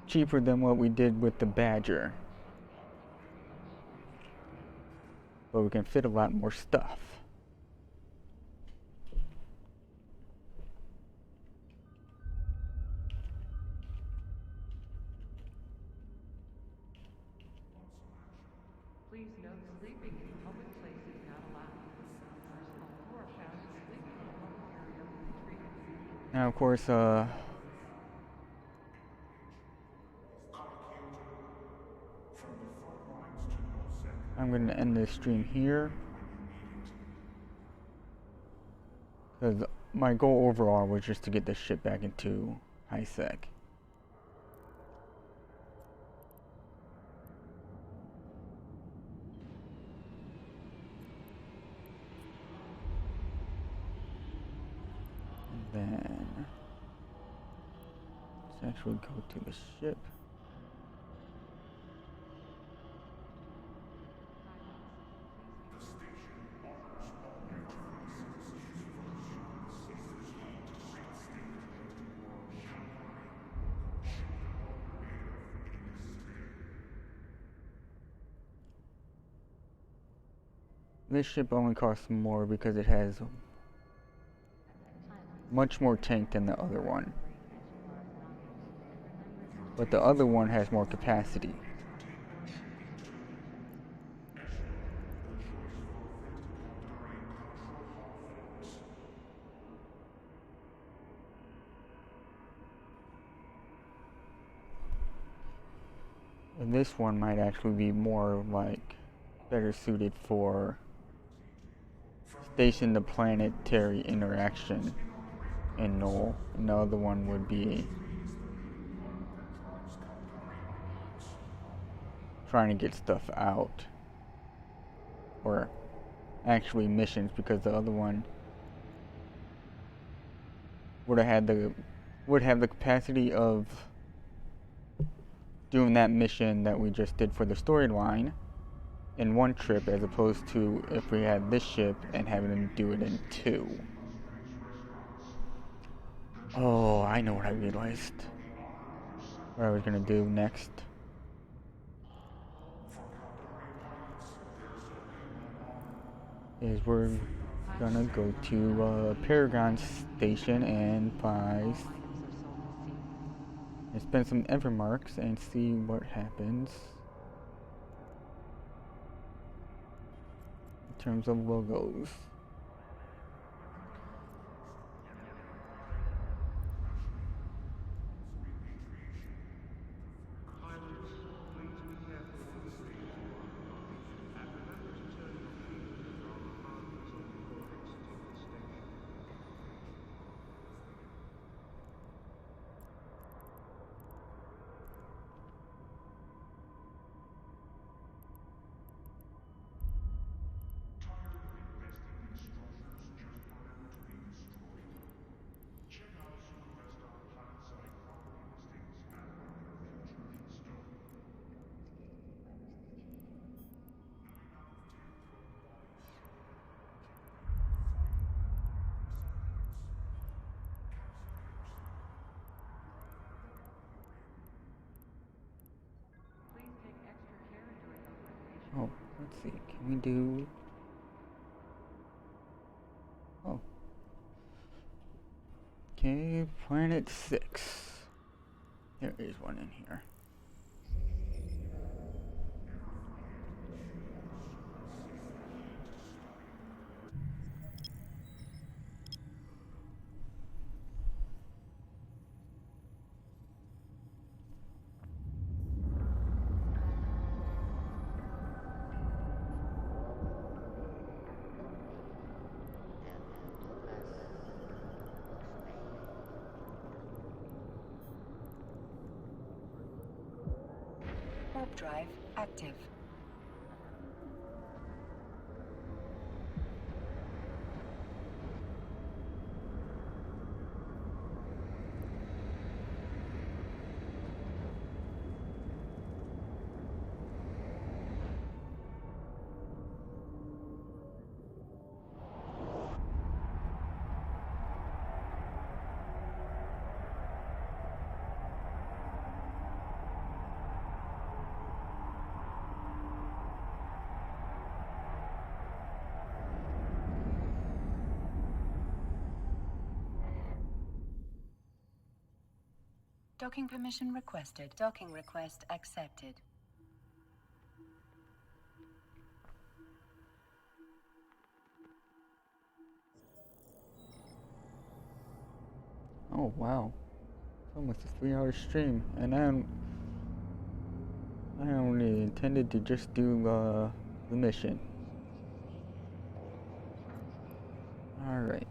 A: cheaper than what we did with the Badger. But we can fit a lot more stuff.
C: Please note sleeping in public places is not allowed. Personnel who are found sleeping in a public area will be treated.
A: Now, of course, I'm going to end this stream here, because my goal overall was just to get this ship back into high sec. And then let's actually go to the ship. This ship only costs more because it has much more tank than the other one. But the other one has more capacity. And this one might actually be more like better suited for station to planetary interaction in Null. And the other one would be trying to get stuff out. Or actually missions, because the other one would have the capacity of doing that mission that we just did for the storyline in one trip, as opposed to if we had this ship and having to do it in two. Oh, I know what I realized. What I was gonna do next is we're gonna go to Paragon Station and buy and spend some Evermarks and see what happens in terms of logos.
D: Pilots, please be careful on the speed you are applying, and remember to turn your shield and armor harness on before exiting the station.
E: Tired of investing in structures just for them to be destroyed? Check out some of the best on planet-side property listings at thefuture.store.
C: Please take extra care during authorization.
A: Oh, let's see. Can we do? Oh. Okay, Planet 6. There is one in here.
B: Warp drive active. Docking permission requested. Docking request accepted.
A: Oh wow, it's almost a 3-hour stream, and I only intended to just do the mission. All right.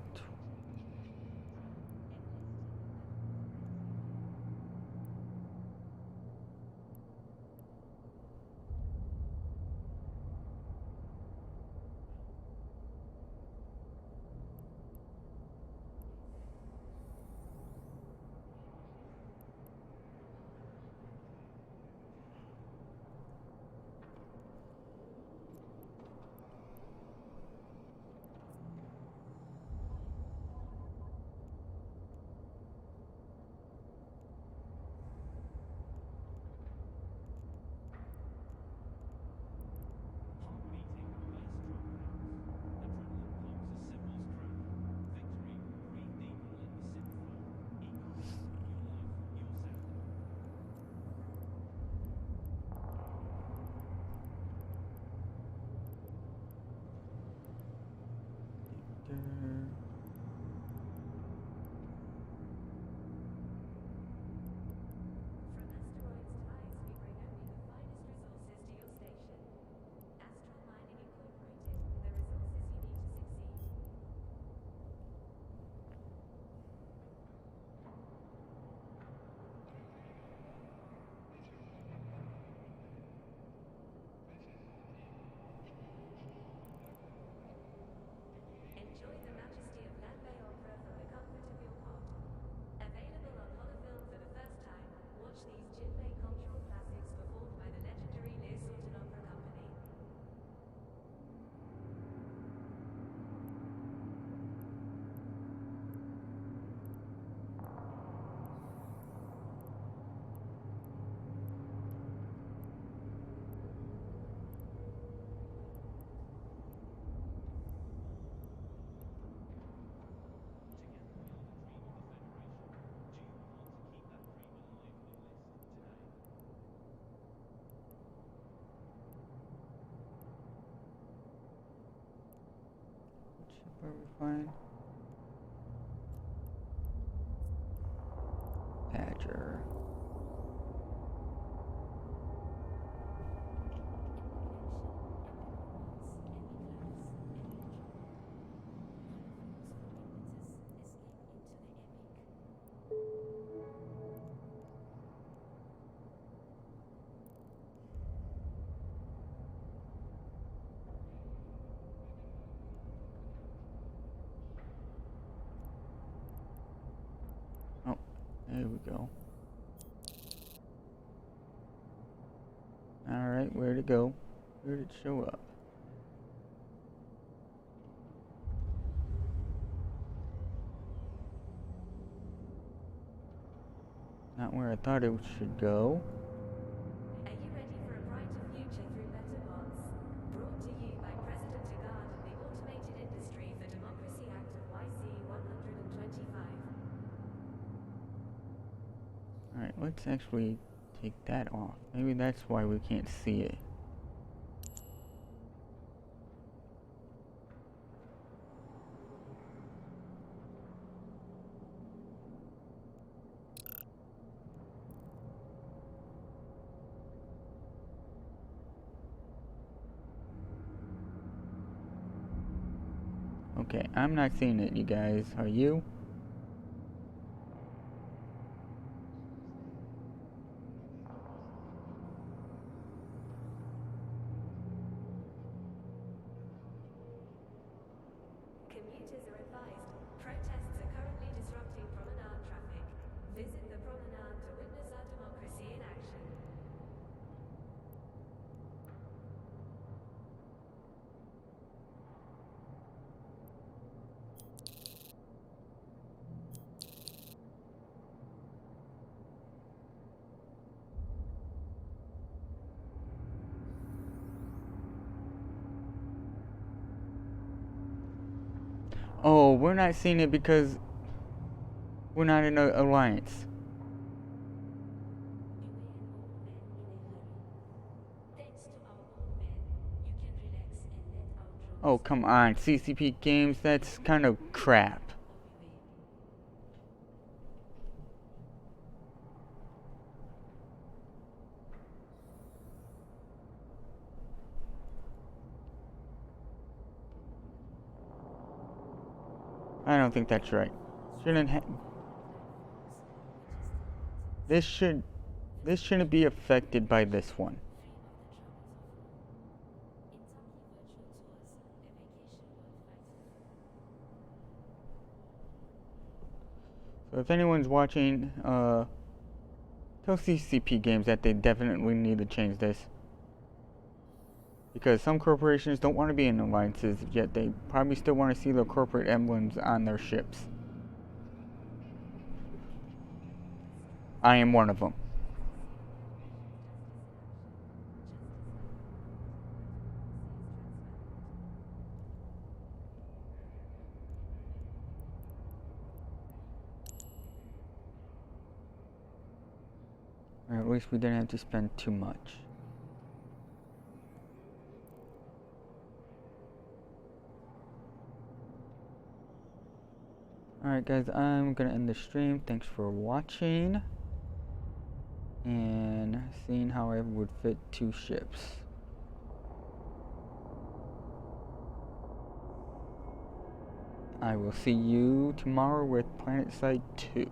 A: where we find Badger. Oh, there we go. Alright, where'd it go? Where'd it show up? Not where I thought it should go.
G: Are you ready for a brighter future through better bots? Brought to you by President Agard and the Automated Industry for Democracy Act of YC 125.
A: Alright, let's actually take that off. Maybe that's why we can't see it. Okay, I'm not seeing it, you guys. Are you?
G: Commuters are advised. Protests are currently disrupting promenade traffic. Visit the promenade to witness our democracy in action.
A: Oh, we're not seeing it because we're not in an alliance. Oh, come on. CCP games, that's kind of crap. I don't think that's right. Shouldn't this shouldn't be affected by this one. So if anyone's watching, tell CCP games that they definitely need to change this. Because some corporations don't want to be in alliances, yet they probably still want to see their corporate emblems on their ships. I am one of them. Or at least we didn't have to spend too much. Alright guys, I'm gonna end the stream. Thanks for watching. And seeing how I would fit 2 ships. I will see you tomorrow with Planet Side 2.